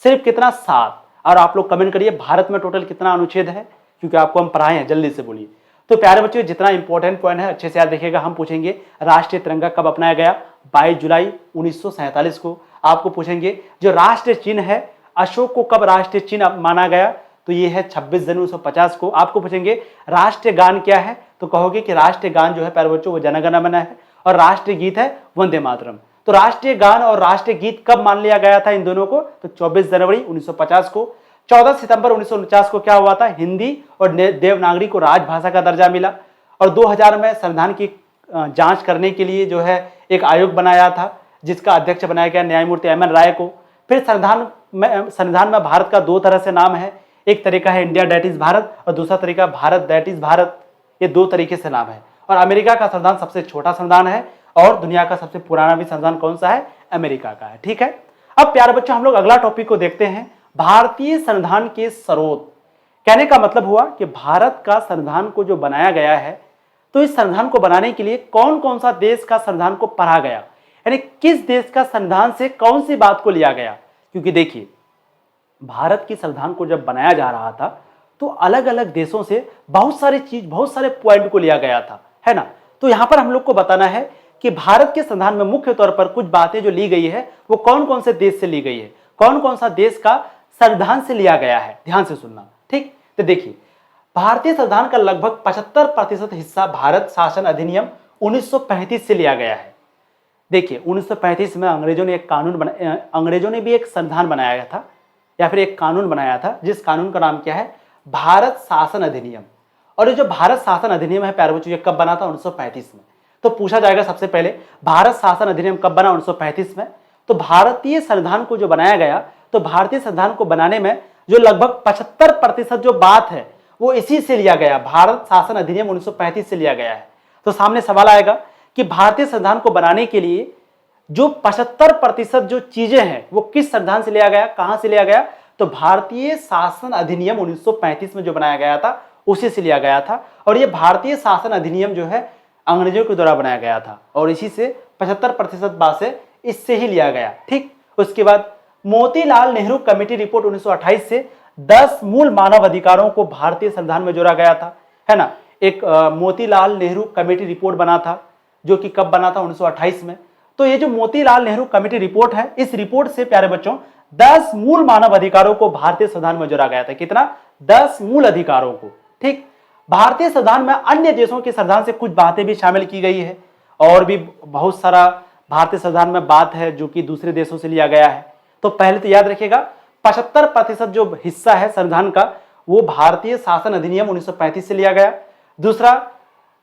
A: सिर्फ कितना? 7। और आप लोग कमेंट करिए भारत में टोटल कितना अनुच्छेद है, क्योंकि आपको हम पढ़ाए हैं, जल्दी से बोलिए। तो प्यारे बच्चों, जितना इंपॉर्टेंट पॉइंट है अच्छे से याद रखिएगा। हम पूछेंगे राष्ट्रीय तिरंगा कब अपनाया गया? 22 जुलाई 1947 को। आपको पूछेंगे जो राष्ट्रीय चिन्ह है अशोक को कब राष्ट्रीय चिन्ह माना गया? तो ये है 26 जनवरी 1950 को। आपको पूछेंगे राष्ट्रीय गान क्या है? तो कहोगे कि राष्ट्रीय गान जो है प्यारे बच्चों वो जनगण मन है, और राष्ट्रीय गीत है वंदे मातरम। तो राष्ट्रीय गान और राष्ट्रीय गीत कब मान लिया गया था इन दोनों को? तो 24 जनवरी 1950 को। 14 सितंबर 1949 को क्या हुआ था? हिंदी और देवनागरी को राजभाषा का दर्जा मिला। और 2000 में संविधान की जांच करने के लिए जो है एक आयोग बनाया था, जिसका अध्यक्ष बनाया गया न्यायमूर्ति एमएन राय को। फिर संविधान में भारत का दो तरह से नाम है, एक तरीका है इंडिया दैट इज भारत और दूसरा तरीका भारत दैट इज भारत। ये दो तरीके से नाम है। और अमेरिका का संविधान सबसे छोटा संविधान है, और दुनिया का सबसे पुराना भी संविधान कौन सा है? अमेरिका का है। ठीक है, अब प्यारे बच्चों हम लोग अगला टॉपिक को देखते हैं, भारतीय संविधान के स्रोत। कहने का मतलब हुआ कि भारत का संविधान को जो बनाया गया है, तो इस संविधान को बनाने के लिए कौन कौन सा देश का संविधान को पढ़ा गया, यानी किस देश का संविधान से कौन सी बात को लिया गया। क्योंकि देखिए भारत की संविधान को जब बनाया जा रहा था तो अलग अलग देशों से बहुत सारे पॉइंट को लिया गया था, है ना। तो यहां पर हम लोग को बताना है कि भारत के संविधान में मुख्य तौर पर कुछ बातें जो ली गई है वो कौन कौन से देश से ली गई है, कौन कौन सा देश का संविधान से लिया गया है। ध्यान से सुनना, ठीक। तो देखिए भारतीय संविधान का लगभग 75% हिस्सा भारत शासन अधिनियम 1935 से लिया गया है। देखिए 1935 में अंग्रेजों ने भी एक संविधान बनाया था, या फिर एक कानून बनाया था, जिस कानून का नाम क्या है? भारत शासन अधिनियम। और ये जो भारत शासन अधिनियम है प्यारे बच्चों, ये कब बना था? 1935 में। तो पूछा जाएगा सबसे पहले भारत शासन अधिनियम कब बना? 1935 में। तो भारतीय संविधान को जो बनाया गया, तो भारतीय संविधान को बनाने में जो लगभग 75% जो बात है वो इसी से लिया गया, भारत शासन अधिनियम 1935 से लिया गया है। तो सामने सवाल आएगा कि भारतीय संविधान को बनाने के लिए जो 75% जो चीजें हैं वो किस संविधान से लिया गया, कहां से लिया गया? तो भारतीय शासन अधिनियम 1935 में जो बनाया गया था उसी से लिया गया था। और ये भारतीय शासन अधिनियम जो है अंग्रेजों के द्वारा बनाया गया था और इसी से 75% बात है इससे ही लिया गया। ठीक, उसके बाद मोतीलाल नेहरू कमेटी रिपोर्ट 1928 से 10 मूल मानव अधिकारों को भारतीय संविधान में जोड़ा गया था, है ना। एक मोतीलाल नेहरू कमेटी रिपोर्ट बना था, जो कि कब बना था, 1928 में। तो ये जो मोतीलाल नेहरू कमेटी रिपोर्ट है, इस रिपोर्ट से प्यारे बच्चों 10 मूल मानव अधिकारों को भारतीय संविधान में जोड़ा गया था। कितना? 10 मूल अधिकारों को। ठीक, भारतीय संविधान में अन्य देशों के संविधान से कुछ बातें भी शामिल की गई है और भी बहुत सारा भारतीय संविधान में बात है जो कि दूसरे देशों से लिया गया है। तो पहले तो याद रखिएगा 75% जो हिस्सा है संविधान का वो भारतीय शासन अधिनियम 1935 से लिया गया। दूसरा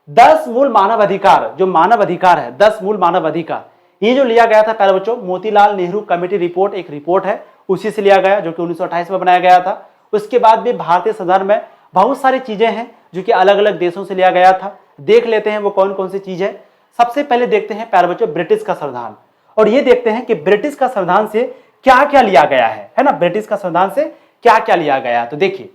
A: 10 मूल मानव अधिकार, जो मानव अधिकार है 10 मूल मानव अधिकार, ये जो लिया गया था प्यारे बच्चों मोतीलाल नेहरू कमेटी रिपोर्ट, एक रिपोर्ट है उसी से लिया गया जो कि 1928 में बनाया गया था। उसके बाद भी भारतीय संविधान में बहुत सारी चीजें हैं जो कि अलग अलग देशों से लिया गया था। देख लेते हैं वो कौन कौन सी चीज है। सबसे पहले देखते हैं प्यारे बच्चों ब्रिटिश का संविधान, और ये देखते हैं कि ब्रिटिश का संविधान से क्या क्या लिया गया है ना। ब्रिटिश का संविधान से क्या क्या लिया गया है, तो देखिए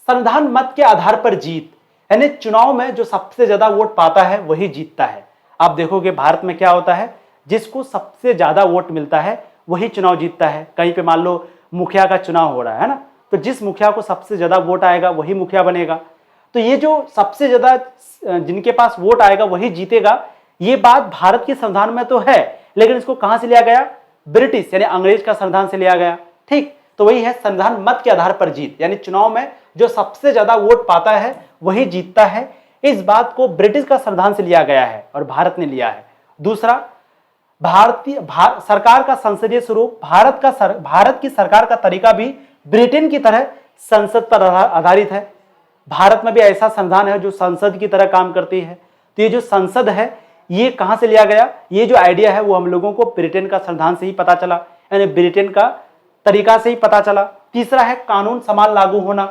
A: संविधान मत के आधार पर जीत, यानी चुनाव में जो सबसे ज्यादा वोट पाता है वही जीतता है। आप देखोगे भारत में क्या होता है, जिसको सबसे ज्यादा वोट मिलता है वही चुनाव जीतता है। कहीं पे मान लो मुखिया का चुनाव हो रहा है ना, तो जिस मुखिया को सबसे ज्यादा वोट आएगा वही मुखिया बनेगा। तो ये जो सबसे ज्यादा जिनके पास वोट आएगा वही जीतेगा, ये बात भारत के संविधान में तो है, लेकिन इसको कहां से लिया गया? ब्रिटिश यानी अंग्रेज का संविधान से लिया गया। ठीक, तो वही है संविधान मत के आधार पर जीत, यानी चुनाव में जो सबसे ज्यादा वोट पाता है वही जीतता है। इस बात को ब्रिटिश का संविधान से लिया गया है और भारत ने लिया है। दूसरा, सरकार का संसदीय स्वरूप, भारत की सरकार का तरीका भी ब्रिटेन की तरह संसद पर आधारित है। भारत में भी ऐसा संविधान है जो संसद की तरह काम करती है। तो ये जो संसद है ये कहां से लिया गया? ये जो आइडिया है वो हम लोगों को ब्रिटेन का संविधान से ही पता चला, यानी ब्रिटेन का तरीका से ही पता चला। तीसरा है कानून समान लागू होना।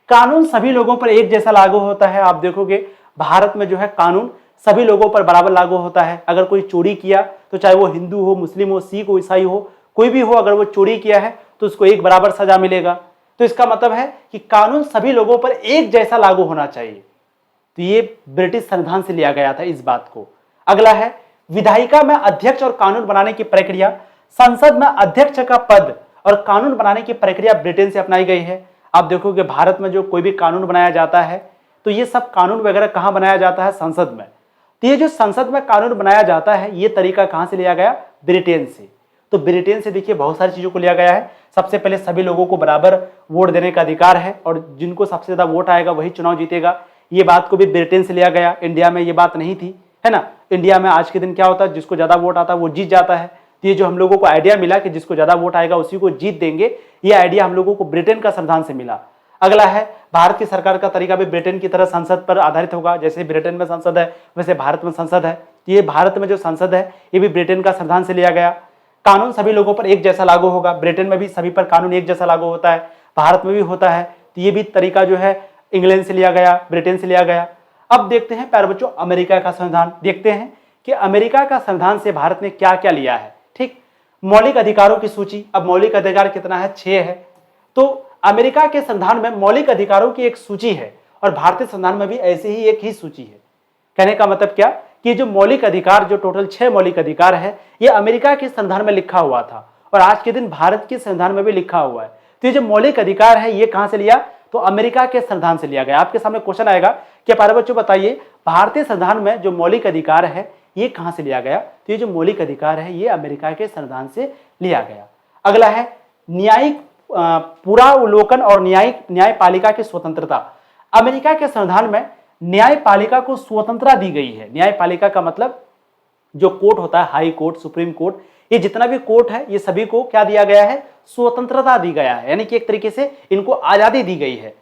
A: कानून सभी लोगों पर एक जैसा लागू होता है। आप देखोगे भारत में जो है कानून सभी लोगों पर बराबर लागू होता है। अगर कोई चोरी किया तो चाहे वो हिंदू हो, मुस्लिम हो, सिख हो, ईसाई हो, कोई भी हो, अगर वो चोरी किया है तो उसको एक बराबर सजा मिलेगा। तो इसका मतलब है कि कानून सभी लोगों पर एक जैसा लागू होना चाहिए। तो ये ब्रिटिश संविधान से लिया गया था इस बात को। अगला है विधायिका में अध्यक्ष और कानून बनाने की प्रक्रिया। संसद में अध्यक्ष का पद और कानून बनाने की प्रक्रिया ब्रिटेन से अपनाई गई है। आप देखोगे भारत में जो कोई भी कानून बनाया जाता है तो ये सब कानून वगैरह कहां बनाया जाता है? संसद में। तो ये जो संसद में कानून बनाया जाता है ये तरीका कहां से लिया गया? ब्रिटेन से। तो ब्रिटेन से देखिए बहुत सारी चीजों को लिया गया है। सबसे पहले सभी लोगों को बराबर वोट देने का अधिकार है और जिनको सबसे ज्यादा वोट आएगा वही चुनाव जीतेगा। ये बात को भी ब्रिटेन से लिया गया। इंडिया में ये बात नहीं थी, है ना। इंडिया में आज के दिन क्या होता है, जिसको ज्यादा वोट आता है वो जीत जाता है। तो ये जो हम लोगों को आइडिया मिला कि जिसको ज्यादा वोट आएगा उसी को जीत देंगे, ये आइडिया हम लोगों को ब्रिटेन का संविधान से मिला। अगला है भारत की सरकार का तरीका भी ब्रिटेन की तरह संसद पर आधारित होगा। जैसे ब्रिटेन में संसद है वैसे भारत में संसद है। ये भारत में जो संसद है ये भी ब्रिटेन का संविधान से लिया गया। कानून सभी लोगों पर एक जैसा लागू होगा। ब्रिटेन में भी सभी पर कानून एक जैसा लागू होता है, भारत में भी होता है। तो ये भी तरीका जो है इंग्लैंड से लिया गया, ब्रिटेन से लिया गया। अब देखते हैं प्यारे बच्चों अमेरिका का संविधान। देखते हैं कि अमेरिका का संविधान से भारत ने क्या क्या लिया है। ठीक, मौलिक अधिकारों की सूची। अब मौलिक अधिकार कितना है? 6 है। तो अमेरिका के संविधान में मौलिक अधिकारों की एक सूची है और भारतीय संविधान में भी ऐसे ही एक ही सूची है। कहने का मतलब क्या कि जो मौलिक अधिकार, जो टोटल 6 मौलिक अधिकार है, ये अमेरिका के संविधान में लिखा हुआ था और आज के दिन भारत के संविधान में भी लिखा हुआ है। तो ये जो मौलिक अधिकार है ये कहां से लिया? तो अमेरिका के संविधान से लिया गया। आपके सामने क्वेश्चन आएगा कि प्यारे बच्चों बताइए भारतीय संविधान में जो मौलिक अधिकार है ये कहां से लिया गया? तो ये जो मौलिक अधिकार है ये अमेरिका के संविधान से लिया गया। अगला है न्यायिक पुरावलोकन और न्यायपालिका की स्वतंत्रता। अमेरिका के संविधान में न्यायपालिका को स्वतंत्रता दी गई है। न्यायपालिका का मतलब जो कोर्ट होता है, हाई कोर्ट, सुप्रीम कोर्ट, ये जितना भी कोर्ट है ये सभी को क्या दिया गया है? स्वतंत्रता दी गया है, यानी कि एक तरीके से इनको आजादी दी गई है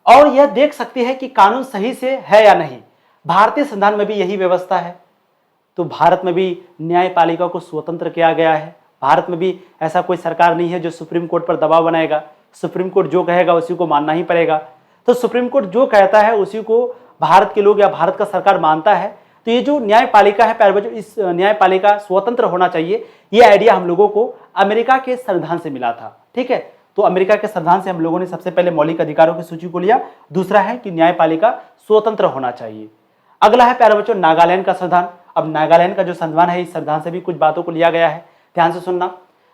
A: और यह देख सकती है कि कानून सही से है या नहीं। भारतीय संविधान में भी यही व्यवस्था है। तो भारत में भी न्यायपालिका को स्वतंत्र किया गया है। भारत में भी ऐसा कोई सरकार नहीं है जो सुप्रीम कोर्ट पर दबाव बनाएगा। सुप्रीम कोर्ट जो कहेगा उसी को मानना ही पड़ेगा। तो सुप्रीम कोर्ट जो कहता है उसी को भारत के लोग या भारत का सरकार मानता है। तो ये जो न्यायपालिका है प्यारे बच्चों, इस न्यायपालिका स्वतंत्र होना चाहिए, ये आइडिया हम लोगों को अमेरिका के संविधान से मिला था। ठीक है, तो अमेरिका के संविधान से हम लोगों ने सबसे पहले मौलिक अधिकारों की सूची को लिया। दूसरा है कि न्यायपालिका स्वतंत्र होना चाहिए। अगला है प्यारे बच्चों नागालैंड का संविधान। अब नागालैंड का जो संविधान है इस संविधान से भी कुछ बातों को लिया गया है, ध्यान से सुनना।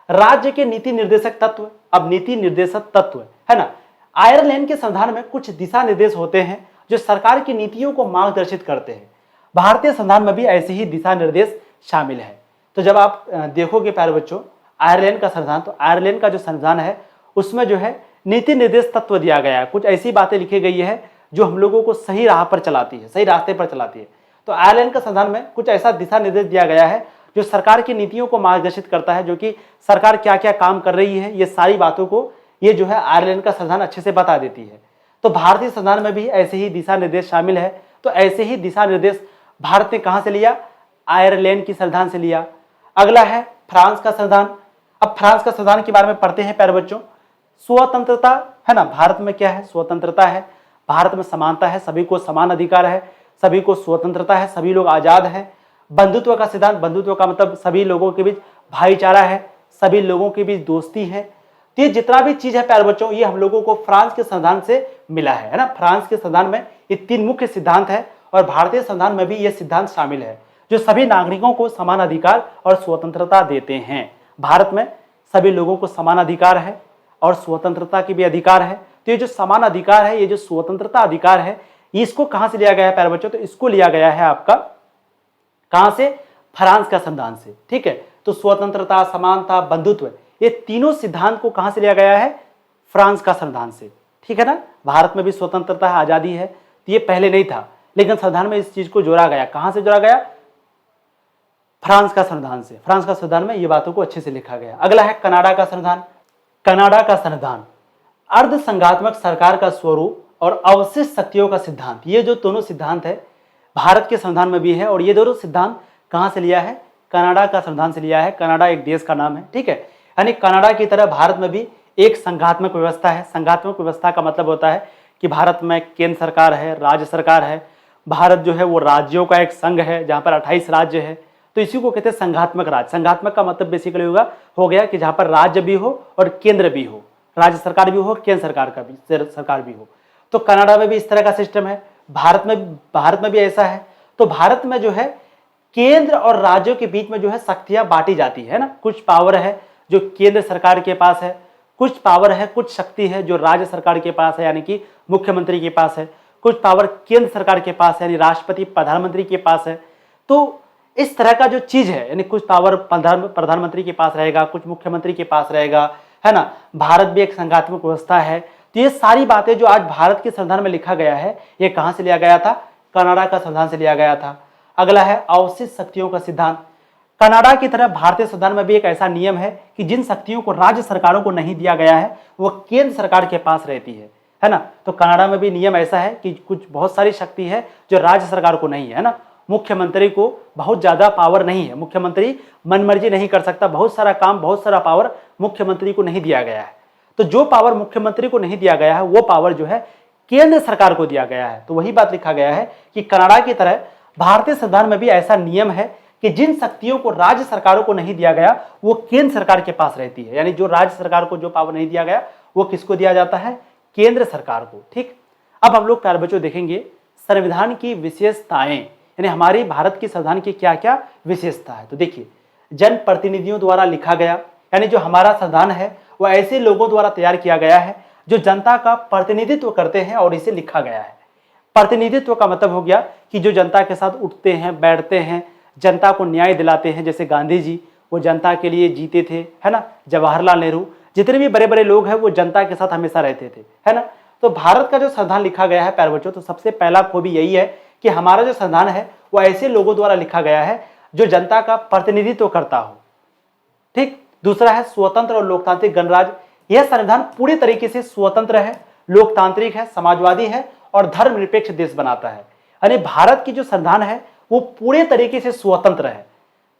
A: राज्य के नीति निर्देशक तत्व, अब नीति निर्देशक तत्व है ना, आयरलैंड के संविधान में कुछ दिशा निर्देश होते हैं जो सरकार की नीतियों को मार्गदर्शित करते हैं। भारतीय संविधान में भी ऐसे ही दिशा निर्देश शामिल है। तो जब आप देखोगे प्यारे बच्चों आयरलैंड का संविधान, तो आयरलैंड का जो संविधान है उसमें जो है नीति निर्देश तत्व दिया गया है, कुछ ऐसी बातें लिखी गई है जो हम लोगों को सही राह पर चलाती है, सही रास्ते पर चलाती है। तो आयरलैंड का संविधान में कुछ ऐसा दिशा निर्देश दिया गया है जो सरकार की नीतियों को मार्गदर्शित करता है, जो कि सरकार क्या क्या काम कर रही है, ये सारी बातों को ये जो है आयरलैंड का संविधान अच्छे से बता देती है। तो भारतीय संविधान में भी ऐसे ही दिशा निर्देश शामिल है। तो ऐसे ही दिशा निर्देश भारत ने कहां से लिया? आयरलैंड की संविधान से लिया। अगला है फ्रांस का संविधान। अब फ्रांस का संविधान के बारे में पढ़ते हैं प्यारे बच्चों। स्वतंत्रता है ना, भारत में क्या है? स्वतंत्रता है, भारत में समानता है, सभी को समान अधिकार है, सभी को स्वतंत्रता है, सभी लोग आजाद हैं। बंधुत्व का सिद्धांत, बंधुत्व का मतलब सभी लोगों के बीच भाईचारा है, सभी लोगों के बीच दोस्ती है। तो ये जितना भी चीज है प्यारे बच्चों ये हम लोगों को फ्रांस के संविधान से मिला है ना। फ्रांस के संविधान में ये 3 मुख्य सिद्धांत है और भारतीय संविधान में भी ये सिद्धांत शामिल है जो सभी नागरिकों को समान अधिकार और स्वतंत्रता देते हैं। भारत में सभी लोगों को समान अधिकार है और स्वतंत्रता की भी अधिकार है। तो ये जो समान अधिकार है, ये जो स्वतंत्रता अधिकार है, इसको कहां से लिया गया है प्यारे बच्चों? तो इसको लिया गया है आपका कहां से? फ्रांस का संविधान से। ठीक है, तो स्वतंत्रता, समानता, बंधुत्व ये तीनों सिद्धांत को कहां से लिया गया है? फ्रांस का संविधान से। ठीक है ना, भारत में भी स्वतंत्रता है, आजादी है, तो ये पहले नहीं था, लेकिन संविधान में इस चीज को जोड़ा गया। कहां से जोड़ा गया? फ्रांस का संविधान से। फ्रांस का संविधान में ये बातों को अच्छे से लिखा गया। अगला है कनाडा का संविधान। कनाडा का संविधान अर्ध संघात्मक सरकार का स्वरूप और अवशिष्ट शक्तियों का सिद्धांत, ये जो दोनों सिद्धांत है भारत के संविधान में भी है और ये दोनों सिद्धांत कहां से लिया है? कनाडा का संविधान से लिया है। कनाडा एक देश का नाम है। ठीक है, यानी कनाडा की तरह भारत में भी एक संघात्मक व्यवस्था है। संघात्मक व्यवस्था का मतलब होता है कि भारत में केंद्र सरकार है, राज्य सरकार है। भारत जो है वो राज्यों का एक संघ है जहां पर 28 राज्य है, तो इसी को कहते हैं संघात्मक राज्य। संघात्मक का मतलब बेसिकली हो गया कि जहां पर राज्य भी हो और केंद्र भी हो, राज्य सरकार भी हो, केंद्र सरकार भी हो। तो कनाडा में भी इस तरह का सिस्टम है। भारत में भी ऐसा है। तो भारत में जो है केंद्र और राज्यों के बीच में जो है शक्तियां बांटी जाती है ना। कुछ पावर है जो केंद्र सरकार के पास है, कुछ पावर है, कुछ शक्ति है जो राज्य सरकार के पास है यानी कि मुख्यमंत्री के पास है, कुछ पावर केंद्र सरकार के पास है यानी राष्ट्रपति प्रधानमंत्री के पास है। तो इस तरह का जो चीज है यानी कुछ पावर प्रधानमंत्री के पास रहेगा, कुछ मुख्यमंत्री के पास रहेगा, है ना। भारत भी एक संघात्मक व्यवस्था है। तो ये सारी बातें जो आज भारत के संविधान में लिखा गया है ये कहां से लिया गया था? कनाडा का संविधान से लिया गया था। अगला है अवशिष्ट शक्तियों का सिद्धांत। कनाडा की तरह भारतीय संविधान में भी एक ऐसा नियम है कि जिन शक्तियों को राज्य सरकारों को नहीं दिया गया है वो केंद्र सरकार के पास रहती है ना। तो कनाडा में भी नियम ऐसा है कि कुछ बहुत सारी शक्ति है जो राज्य सरकार को नहीं है ना। मुख्यमंत्री को बहुत ज्यादा पावर नहीं है, मुख्यमंत्री मनमर्जी नहीं कर सकता, बहुत सारा काम, बहुत सारा पावर मुख्यमंत्री को नहीं दिया गया है। तो जो पावर मुख्यमंत्री को नहीं दिया गया है वो पावर जो है केंद्र सरकार को दिया गया है। तो वही बात लिखा गया है कि कनाडा की तरह भारतीय संविधान में भी ऐसा नियम है कि जिन शक्तियों को राज्य सरकारों को नहीं दिया गया वो केंद्र सरकार के पास रहती है। यानी जो राज्य सरकार को जो पावर नहीं दिया गया वो किसको दिया जाता है? केंद्र सरकार को। ठीक, अब हम लोग प्यारे बच्चों देखेंगे संविधान की विशेषताएं, यानी हमारी भारत की संविधान की क्या क्या विशेषता है। तो देखिए, जनप्रतिनिधियों द्वारा लिखा गया, यानी जो हमारा संविधान है वह ऐसे लोगों द्वारा तैयार किया गया है जो जनता का प्रतिनिधित्व करते हैं और इसे लिखा गया है। प्रतिनिधित्व का मतलब हो गया कि जो जनता के साथ उठते हैं, बैठते हैं, जनता को न्याय दिलाते हैं। जैसे गांधी जी वो जनता के लिए जीते थे, है ना। जवाहरलाल नेहरू, जितने भी बड़े बड़े लोग हैं वो जनता के साथ हमेशा रहते थे, है ना। तो भारत का जो संविधान लिखा गया है प्यारे बच्चों, तो सबसे पहला खूबी यही है कि हमारा जो संविधान है वो ऐसे लोगों द्वारा लिखा गया है जो जनता का प्रतिनिधित्व करता हो। ठीक, दूसरा है स्वतंत्र और लोकतांत्रिक गणराज्य। यह संविधान पूरी तरीके से स्वतंत्र है, लोकतांत्रिक है, समाजवादी है और धर्मनिरपेक्ष देश बनाता है। यानी भारत की जो संविधान है वो पूरे तरीके से स्वतंत्र है,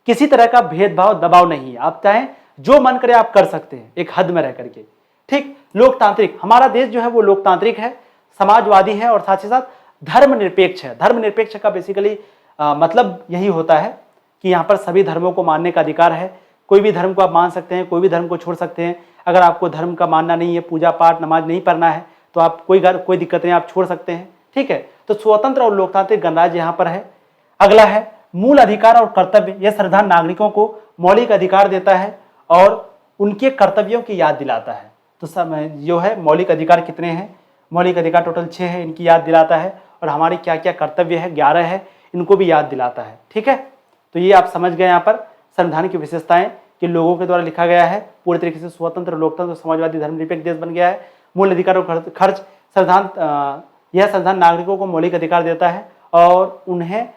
A: किसी तरह का भेदभाव, दबाव नहीं है। आप चाहें जो मन करे आप कर सकते हैं एक हद में रह करके। ठीक, लोकतांत्रिक, हमारा देश जो है वो लोकतांत्रिक है, समाजवादी है और साथ ही साथ धर्मनिरपेक्ष है। धर्मनिरपेक्ष का बेसिकली मतलब यही होता है कि यहाँ पर सभी धर्मों को मानने का अधिकार है। कोई भी धर्म को आप मान सकते हैं, कोई भी धर्म को छोड़ सकते हैं। अगर आपको धर्म का मानना नहीं है, पूजा पाठ नमाज नहीं पढ़ना है, तो आप कोई दिक्कत नहीं, आप छोड़ सकते हैं। ठीक है, तो स्वतंत्र और लोकतांत्रिक गणराज्य यहाँ पर है। अगला है मूल अधिकार और कर्तव्य। यह संविधान नागरिकों को मौलिक अधिकार देता है और उनके कर्तव्यों की याद दिलाता है। तो जो है मौलिक अधिकार कितने हैं, मौलिक अधिकार टोटल 6 है, इनकी याद दिलाता है और हमारी क्या क्या कर्तव्य है 11 है, इनको भी याद दिलाता है। ठीक है, तो ये आप समझ गए यहाँ पर संविधान की विशेषताएं कि लोगों के द्वारा लिखा गया है, पूरी तरीके से स्वतंत्र, लोकतंत्र, समाजवादी, धर्मनिरपेक्ष देश बन गया है। मूल अधिकार और खर्च, यह संविधान नागरिकों को मौलिक अधिकार देता है और उन्हें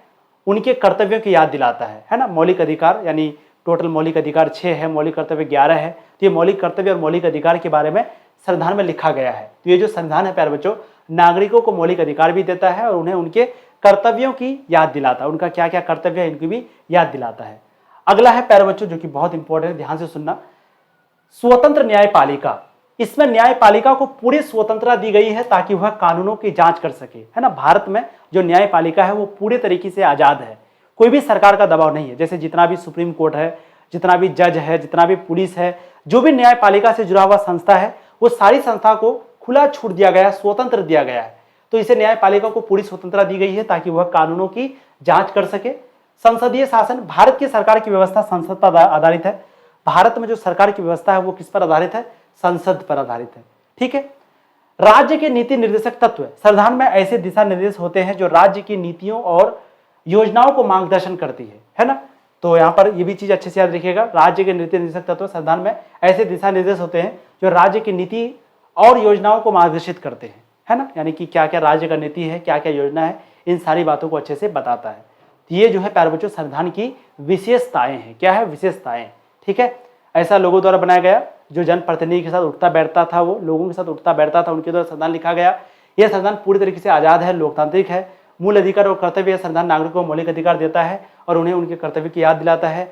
A: उनके कर्तव्यों की याद दिलाता है ना। मौलिक अधिकार यानी टोटल मौलिक अधिकार 6 है, मौलिक कर्तव्य 11 है। तो ये मौलिक कर्तव्य और मौलिक अधिकार के बारे में संविधान में लिखा गया है। तो ये जो संविधान है प्यारे बच्चों, नागरिकों को मौलिक अधिकार भी देता है और उन्हें उनके कर्तव्यों की याद दिलाता है, उनका क्या क्या कर्तव्य है इनकी भी याद दिलाता है। अगला है प्यारे बच्चों जो कि बहुत इंपॉर्टेंट है, ध्यान से सुनना, स्वतंत्र न्यायपालिका। इसमें न्यायपालिका को पूरी स्वतंत्रता दी गई है ताकि वह कानूनों की जांच कर सके, है ना। भारत में जो न्यायपालिका है वो पूरे तरीके से आजाद है, कोई भी सरकार का दबाव नहीं है। जैसे जितना भी सुप्रीम कोर्ट है, जितना भी जज है, जितना भी पुलिस है, जो भी न्यायपालिका से जुड़ा हुआ संस्था है, वो सारी संस्था को खुला छूट दिया गया है, स्वतंत्र दिया गया है। तो इसे न्यायपालिका को पूरी स्वतंत्रता दी गई है ताकि वह कानूनों की जांच कर सके। संसदीय शासन, भारत की सरकार की व्यवस्था संसद पर आधारित है। भारत में जो सरकार की व्यवस्था है वो किस पर आधारित है, संसद पर आधारित है। ठीक है, राज्य के नीति निर्देशक तत्व, संविधान में ऐसे दिशा निर्देश होते हैं जो राज्य की नीतियों और योजनाओं को मार्गदर्शन करती है ना। तो यहाँ पर ये भी चीज अच्छे से याद रखिएगा, राज्य के नीति निर्देशक तत्व, संविधान में ऐसे दिशा निर्देश होते हैं जो राज्य की नीति और योजनाओं को मार्गदर्शित करते हैं, है ना। यानी कि क्या क्या राज्य का नीति है, क्या क्या योजना है, इन सारी बातों को अच्छे से बताता है। तो ये जो है प्यारे बच्चों संविधान की विशेषताएं हैं। क्या है, विशेषताएं। ठीक है, ऐसा लोगों द्वारा बनाया गया, जो जनप्रतिनिधि के साथ उठता बैठता था, वो लोगों के साथ उठता बैठता था, उनके द्वारा संविधान लिखा गया। यह संविधान पूरी तरीके से आजाद है, लोकतांत्रिक है। मूल अधिकार और कर्तव्य, संविधान नागरिकों को मौलिक अधिकार देता है और उन्हें उनके कर्तव्य की याद दिलाता है।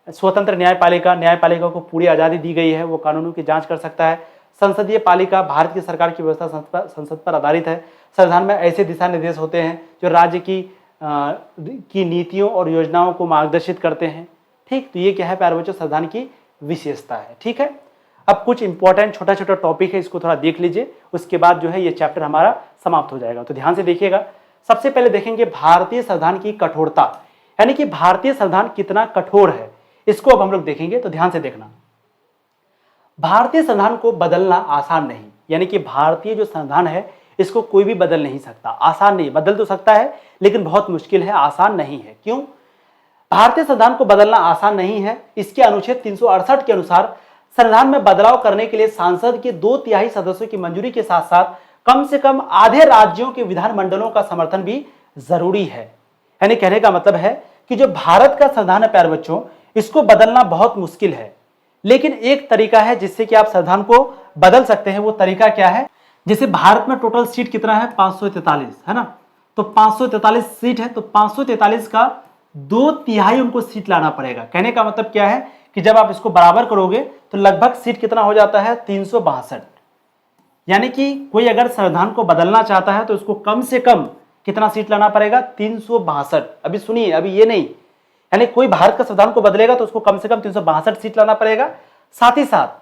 A: स्वतंत्र न्यायपालिका, न्यायपालिका को पूरी आज़ादी दी गई है, वो कानूनों की जांच कर सकता है। संसदीय पालिका, भारत की सरकार की व्यवस्था संसद पर आधारित है। संविधान में ऐसे दिशा निर्देश होते हैं जो राज्य की नीतियों और योजनाओं को मार्गदर्शित करते हैं। ठीक, तो ये क्या है प्यारे बच्चों, संविधान की विशेषता है। ठीक है, अब कुछ इंपॉर्टेंट छोटा छोटा टॉपिक है, इसको थोड़ा देख लीजिए, उसके बाद जो है ये चैप्टर हमारा समाप्त हो जाएगा। तो ध्यान से देखिएगा। सबसे पहले देखेंगे भारतीय संविधान की कठोरता, यानी कि भारतीय संविधान कितना कठोर है, इसको अब हम लोग देखेंगे। तो ध्यान से देखना, भारतीय संविधान को बदलना आसान नहीं, यानी कि भारतीय जो संविधान है इसको कोई भी बदल नहीं सकता, आसान नहीं। बदल तो सकता है लेकिन बहुत मुश्किल है, आसान नहीं है। क्यों भारतीय संविधान को बदलना आसान नहीं है? इसके अनुच्छेद 368 के अनुसार संविधान में बदलाव करने के लिए सांसद के 2/3 सदस्यों की मंजूरी के साथ साथ कम से कम आधे राज्यों के विधानमंडलों का समर्थन भी जरूरी है। यानी कहने का मतलब है कि जो भारत का संविधान है प्यारे बच्चों, इसको बदलना बहुत मुश्किल है, लेकिन एक तरीका है जिससे कि आप संविधान को बदल सकते हैं। वो तरीका क्या है? जैसे भारत में टोटल सीट कितना है, 543 है ना। तो 543 सीट है, तो 543 का 2/3 उनको सीट लाना पड़ेगा। कहने का मतलब क्या है कि जब आप इसको बराबर करोगे तो लगभग सीट कितना हो जाता है, 362। यानी कि कोई अगर संविधान को बदलना चाहता है तो उसको कम से कम कितना सीट लाना पड़ेगा, 362। अभी सुनिए, अभी ये नहीं, यानी कोई भारत का संविधान को बदलेगा तो उसको कम से कम 362 सीट लाना पड़ेगा। साथ ही साथ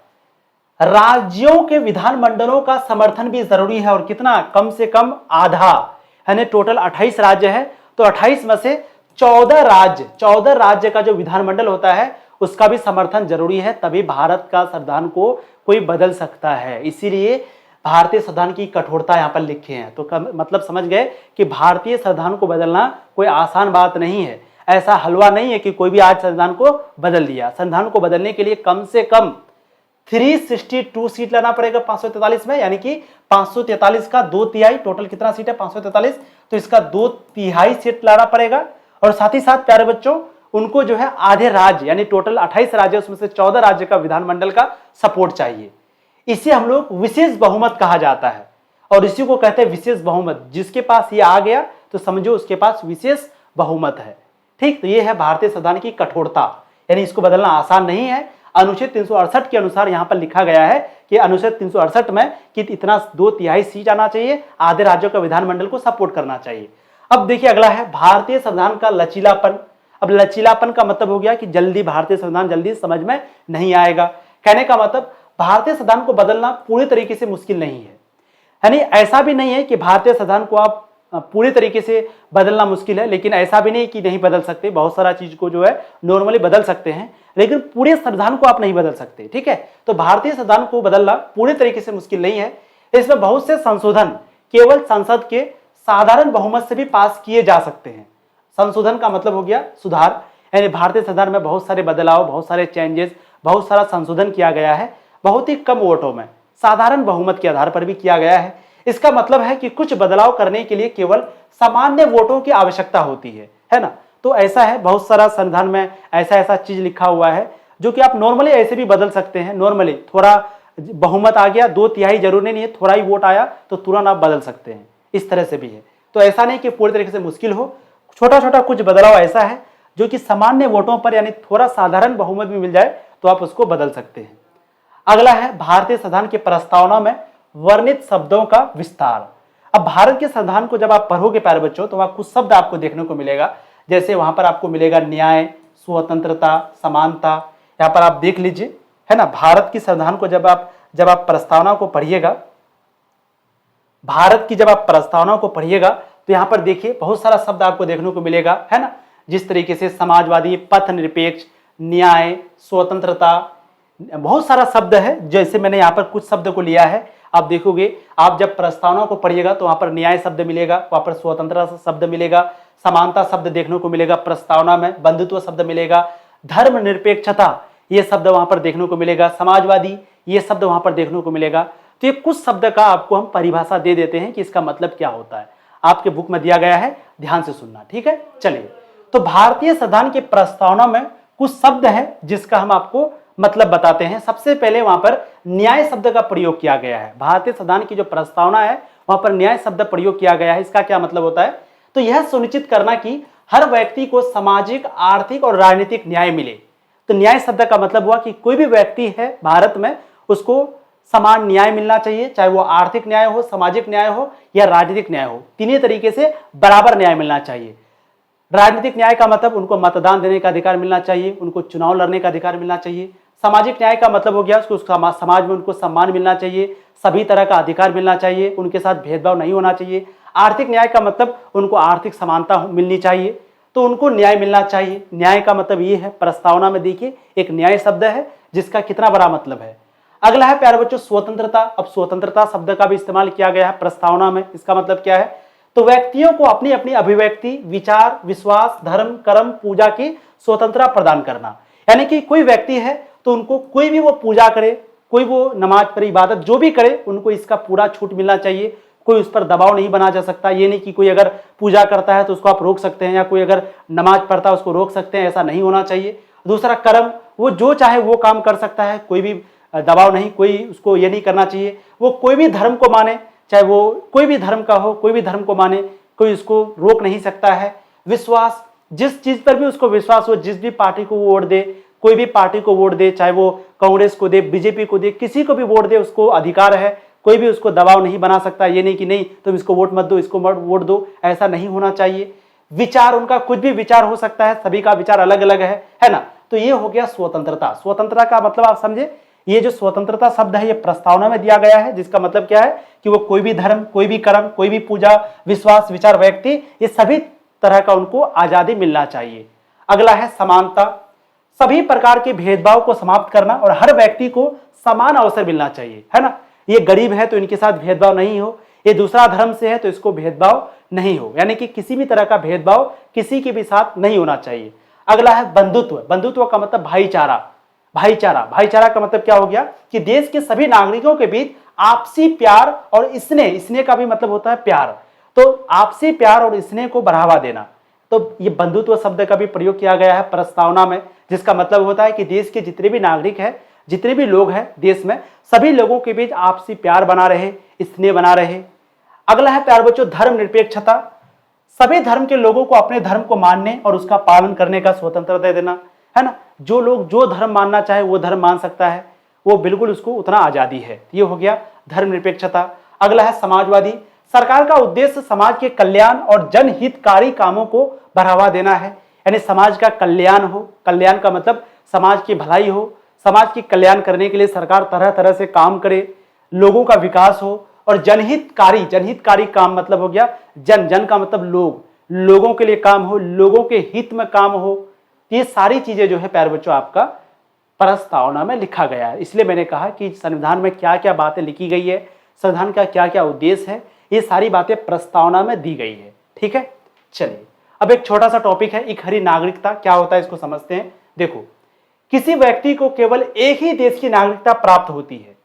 A: राज्यों के विधानमंडलों का समर्थन भी जरूरी है, और कितना, कम से कम आधा। यानी टोटल 28 राज्य है, तो 28 में से 14 राज्य का जो विधानमंडल होता है उसका भी समर्थन जरूरी है, तभी भारत का संविधान को कोई बदल सकता है। इसीलिए भारतीय संविधान की कठोरता यहां पर लिखे हैं। तो मतलब समझ गए कि भारतीय संविधान को बदलना कोई आसान बात नहीं है। ऐसा हलवा नहीं है कि कोई भी आज संविधान को बदल दिया। संविधान को बदलने के लिए कम से कम 362 सीट लाना पड़ेगा 543 में, यानी कि 543 का 2/3, टोटल कितना सीट है 543, तो इसका 2/3 सीट लाना पड़ेगा। और साथ ही साथ प्यारे बच्चों, उनको जो है आधे राज्य, यानी टोटल 28 राज्य, उसमें से 14 राज्य का विधानमंडल का सपोर्ट चाहिए। इसे हम लोग विशेष बहुमत कहा जाता है, और इसी को कहते हैं विशेष बहुमत। जिसके पास ये आ गया तो समझो उसके पास विशेष बहुमत है। ठीक, तो ये है भारतीय संविधान की कठोरता, यानी इसको बदलना आसान नहीं है। अनुच्छेद 368 के अनुसार यहां पर लिखा गया है कि अनुच्छेद 368 में कि इतना 2/3 सीट आना चाहिए, आधे राज्यों का विधानमंडल को सपोर्ट करना चाहिए। अब देखिए अगला है भारतीय संविधान का लचीलापन। अब लचीलापन का मतलब हो गया कि जल्दी भारतीय संविधान जल्दी समझ में नहीं आएगा। कहने का मतलब भारतीय संविधान को बदलना पूरी तरीके से मुश्किल नहीं है। यानी ऐसा भी नहीं है कि भारतीय संविधान को आप पूरी तरीके से बदलना मुश्किल है, लेकिन ऐसा भी नहीं कि नहीं बदल सकते, बहुत सारा चीज को जो है नॉर्मली बदल सकते हैं, लेकिन पूरे संविधान को आप नहीं बदल सकते। ठीक है, तो भारतीय संविधान को बदलना पूरी तरीके से मुश्किल नहीं है। इसमें बहुत से संशोधन केवल संसद के साधारण बहुमत से भी पास किए जा सकते हैं। संशोधन का मतलब हो गया सुधार, यानी भारतीय संविधान में बहुत सारे बदलाव, बहुत सारे चेंजेस, बहुत सारा संशोधन किया गया है, बहुत ही कम वोटों में, साधारण बहुमत के आधार पर भी किया गया है। इसका मतलब है कि कुछ बदलाव करने के लिए केवल सामान्य वोटों की आवश्यकता होती है ना। तो ऐसा है, बहुत सारा संविधान में ऐसा ऐसा चीज लिखा हुआ है जो कि आप नॉर्मली ऐसे भी बदल सकते हैं। नॉर्मली थोड़ा बहुमत आ गया, 2/3 जरूरी नहीं है, थोड़ा ही वोट आया तो तुरंत आप बदल सकते हैं, इस तरह से भी है। तो ऐसा नहीं कि पूरी तरीके से मुश्किल हो, छोटा छोटा कुछ बदलाव ऐसा है जो कि सामान्य वोटों पर यानी थोड़ा साधारण बहुमत भी मिल जाए तो आप उसको बदल सकते हैं। अगला है भारतीय संविधान की प्रस्तावना में वर्णित शब्दों का विस्तार। अब भारत के संविधान को जब आप पढ़ोगे प्यारे बच्चों, तो वहां कुछ शब्द आपको देखने को मिलेगा, जैसे वहां पर आपको मिलेगा न्याय, स्वतंत्रता, समानता। यहाँ पर आप देख लीजिए, है ना। भारत की संविधान को जब आप प्रस्तावना को पढ़िएगा, भारत की जब आप प्रस्तावना को पढ़िएगा तो यहाँ पर देखिए बहुत सारा शब्द आपको देखने को मिलेगा, है ना। जिस तरीके से समाजवादी, पथ निरपेक्ष, न्याय, स्वतंत्रता, बहुत सारा शब्द है। जैसे मैंने यहाँ पर कुछ शब्द को लिया है, आप देखोगे, आप जब प्रस्तावना को पढ़िएगा तो वहां पर न्याय शब्द मिलेगा, वहां पर स्वतंत्रता शब्द मिलेगा, समानता शब्द देखने को मिलेगा प्रस्तावना में, बंधुत्व शब्द मिलेगा, धर्मनिरपेक्षता ये शब्द वहां पर देखने को मिलेगा, समाजवादी ये शब्द वहां पर देखने को मिलेगा। तो ये कुछ शब्द का आपको हम परिभाषा दे देते हैं कि इसका मतलब क्या होता है, आपके बुक में दिया गया है, ध्यान से सुनना। ठीक है, चलिए। तो भारतीय संविधान की प्रस्तावना में कुछ शब्द है जिसका हम आपको मतलब बताते हैं। सबसे पहले वहां पर न्याय शब्द का प्रयोग किया गया है। भारतीय संविधान की जो प्रस्तावना है वहां पर न्याय शब्द प्रयोग किया गया है। इसका क्या मतलब होता है? तो यह सुनिश्चित करना कि हर व्यक्ति को सामाजिक, आर्थिक और राजनीतिक न्याय मिले। तो न्याय शब्द का मतलब हुआ कि कोई भी व्यक्ति है भारत में, उसको समान न्याय मिलना चाहिए, चाहे वो आर्थिक न्याय हो, सामाजिक न्याय हो या राजनीतिक न्याय हो, तीनों तरीके से बराबर न्याय मिलना चाहिए। राजनीतिक न्याय का मतलब उनको मतदान देने का अधिकार मिलना चाहिए, उनको चुनाव लड़ने का अधिकार मिलना चाहिए। सामाजिक न्याय का मतलब हो गया उसको समाज में उनको सम्मान मिलना चाहिए, सभी तरह का अधिकार मिलना चाहिए, उनके साथ भेदभाव नहीं होना चाहिए। आर्थिक न्याय का मतलब उनको आर्थिक समानता मिलनी चाहिए, तो उनको न्याय मिलना चाहिए। न्याय का मतलब ये है, प्रस्तावना में देखिए एक न्याय शब्द है जिसका कितना बड़ा मतलब है। अगला है प्यारे बच्चों स्वतंत्रता। अब स्वतंत्रता शब्द का भी इस्तेमाल किया गया है प्रस्तावना में। इसका मतलब क्या है? तो व्यक्तियों को अपनी अपनी अभिव्यक्ति, विचार, विश्वास, धर्म, कर्म, पूजा की स्वतंत्रता प्रदान करना। यानी कि कोई व्यक्ति है तो उनको कोई भी वो पूजा करे, कोई वो नमाज पढ़े, इबादत जो भी करे, उनको इसका पूरा छूट मिलना चाहिए। कोई उस पर दबाव नहीं बना जा सकता। ये नहीं कि कोई अगर पूजा करता है तो उसको आप रोक सकते हैं, या कोई अगर नमाज पढ़ता है उसको रोक सकते हैं, ऐसा नहीं होना चाहिए। दूसरा कर्म, वो जो चाहे वो काम कर सकता है, कोई भी दबाव नहीं, कोई उसको ये नहीं करना चाहिए। वो कोई भी धर्म को माने, चाहे वो कोई भी धर्म का हो, कोई भी धर्म को माने, कोई उसको रोक नहीं सकता है। विश्वास, जिस चीज पर भी उसको विश्वास हो, जिस भी पार्टी को वो वोट दे, कोई भी पार्टी को वोट दे, चाहे वो कांग्रेस को दे, बीजेपी को दे, किसी को भी वोट दे, उसको अधिकार है। कोई भी उसको दबाव नहीं बना सकता। ये नहीं कि नहीं तुम इसको वोट मत दो, इसको मत वोट दो, ऐसा नहीं होना चाहिए। विचार, उनका कुछ भी विचार हो सकता है, सभी का विचार अलग अलग है ना। तो ये हो गया स्वतंत्रता। स्वतंत्रता का मतलब आप समझे, ये जो स्वतंत्रता शब्द है ये प्रस्तावना में दिया गया है, जिसका मतलब क्या है कि वो कोई भी धर्म, कोई भी कर्म, कोई भी पूजा, विश्वास, विचार, व्यक्ति, ये सभी तरह का उनको आजादी मिलना चाहिए। अगला है समानता। सभी प्रकार के भेदभाव को समाप्त करना और हर व्यक्ति को समान अवसर मिलना चाहिए, है ना। ये गरीब है तो इनके साथ भेदभाव नहीं हो, ये दूसरा धर्म से है तो इसको भेदभाव नहीं हो, यानी कि किसी भी तरह का भेदभाव किसी के भी साथ नहीं होना चाहिए। अगला है बंधुत्व। बंधुत्व का मतलब भाईचारा। भाईचारा का मतलब क्या हो गया कि देश के सभी नागरिकों के बीच आपसी प्यार और स्नेह का भी मतलब होता है प्यार। तो आपसी प्यार और स्नेह को बढ़ावा देना। तो ये बंधुत्व शब्द का भी प्रयोग किया गया है प्रस्तावना में, जिसका मतलब होता है कि देश के जितने भी नागरिक हैं, जितने भी लोग हैं देश में, सभी लोगों के बीच आपसी प्यार बना रहे, स्नेह बना रहे। अगला है प्यारे बच्चों धर्मनिरपेक्षता। सभी धर्म के लोगों को अपने धर्म को मानने और उसका पालन करने का स्वतंत्रता देना, है ना। जो लोग जो धर्म मानना चाहे वो धर्म मान सकता है, वो बिल्कुल उसको उतना आजादी है। ये हो गया धर्मनिरपेक्षता। अगला है समाजवादी। सरकार का उद्देश्य समाज के कल्याण और जनहितकारी कामों को बढ़ावा देना है, यानी समाज का कल्याण हो। कल्याण का मतलब समाज की भलाई हो, समाज की कल्याण करने के लिए सरकार तरह तरह से काम करे, लोगों का विकास हो और जनहितकारी काम मतलब हो गया जन का मतलब लोग, लोगों के लिए काम हो, लोगों के हित में काम हो। ये सारी चीजें जो है प्यारे बच्चों आपका प्रस्तावना में लिखा गया है। इसलिए मैंने कहा कि संविधान में क्या क्या बातें लिखी गई है, संविधान का क्या क्या उद्देश्य है, ये सारी बातें प्रस्तावना में दी गई है। ठीक है, चलिए अब एक छोटा सा टॉपिक है इकहरी नागरिकता, क्या होता है इसको समझते हैं। देखो, किसी व्यक्ति को केवल एक ही देश की नागरिकता प्राप्त होती है,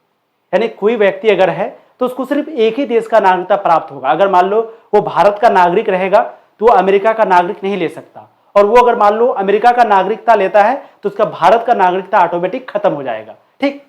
A: यानी कोई व्यक्ति अगर है तो उसको सिर्फ एक ही देश का नागरिकता प्राप्त होगा। अगर मान लो वो भारत का नागरिक रहेगा तो वो अमेरिका का नागरिक नहीं ले सकता, और वो अगर मान लो अमेरिका का नागरिकता लेता है तो उसका भारत का नागरिकता ऑटोमेटिक खत्म हो जाएगा। ठीक,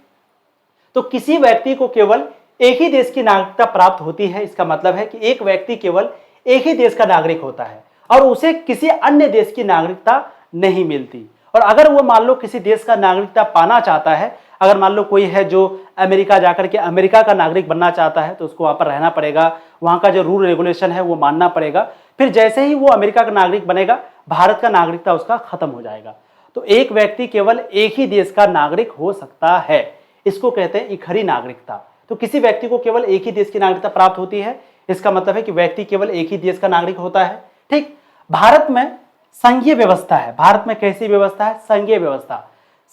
A: तो किसी व्यक्ति को केवल एक ही देश की नागरिकता प्राप्त होती है, इसका मतलब है कि एक व्यक्ति केवल एक ही देश का नागरिक होता है और उसे किसी अन्य देश की नागरिकता नहीं मिलती। और अगर वो मान लो किसी देश का नागरिकता पाना चाहता है, अगर मान लो कोई है जो अमेरिका जाकर के अमेरिका का नागरिक बनना चाहता है, तो उसको वहां पर रहना पड़ेगा, वहां का जो रूल रेगुलेशन है वो मानना पड़ेगा। फिर जैसे ही वो अमेरिका का नागरिक बनेगा, भारत का नागरिकता उसका खत्म हो जाएगा। तो एक व्यक्ति केवल एक ही देश का नागरिक हो सकता है, इसको कहते हैं इकहरी नागरिकता। तो किसी व्यक्ति को केवल एक ही देश की नागरिकता प्राप्त होती है, इसका मतलब है कि व्यक्ति केवल एक ही देश का नागरिक होता है। ठीक, भारत में संघीय व्यवस्था है। भारत में कैसी व्यवस्था है? संघीय व्यवस्था।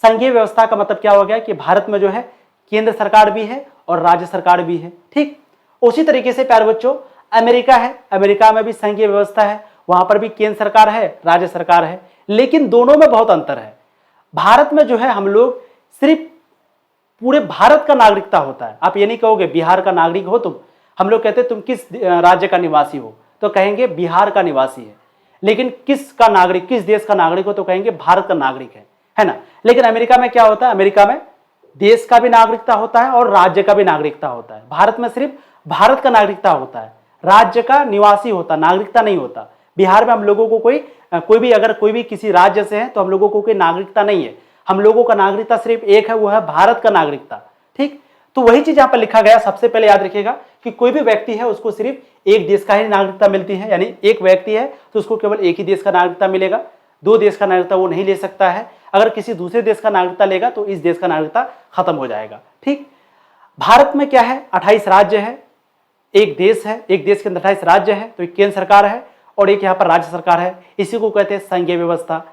A: संघीय व्यवस्था का मतलब क्या हो गया कि भारत में जो है केंद्र सरकार भी है और राज्य सरकार भी है। ठीक, उसी तरीके से प्यारे बच्चों अमेरिका है, अमेरिका में भी संघीय व्यवस्था है, वहां पर भी केंद्र सरकार है, राज्य सरकार है, लेकिन दोनों में बहुत अंतर है। भारत में जो है हम लोग सिर्फ पूरे भारत का नागरिकता होता है। आप ये नहीं कहोगे बिहार का नागरिक हो तुम, हम लोग कहते हैं तुम किस राज्य का निवासी हो, तो कहेंगे बिहार का निवासी है। लेकिन किस का नागरिक, किस देश का नागरिक हो, तो कहेंगे भारत का नागरिक है ना। लेकिन अमेरिका में क्या होता है? अमेरिका में देश का भी नागरिकता होता है और राज्य का भी नागरिकता होता है। भारत में सिर्फ भारत का नागरिकता होता है, राज्य का निवासी होता, नागरिकता नहीं होता। बिहार में हम लोगों को कोई भी अगर कोई भी किसी राज्य से है तो हम लोगों को कोई नागरिकता नहीं है, हम लोगों का नागरिकता सिर्फ एक है, वो है भारत का नागरिकता। ठीक, तो वही चीज यहां पर लिखा गया। सबसे पहले याद रखिएगा कि कोई भी व्यक्ति है उसको सिर्फ एक देश का ही नागरिकता मिलती है, यानी एक व्यक्ति है तो उसको केवल एक ही देश का नागरिकता मिलेगा, दो देश का नागरिकता वो नहीं ले सकता है। अगर किसी दूसरे देश का नागरिकता लेगा तो इस देश का नागरिकता खत्म हो जाएगा। ठीक, भारत में क्या है? 28 राज्य है, एक देश है, एक देश के अंदर 28 राज्य है, तो एक केंद्र सरकार है और एक यहाँ पर राज्य सरकार है, इसी को कहते हैं संघीय व्यवस्था।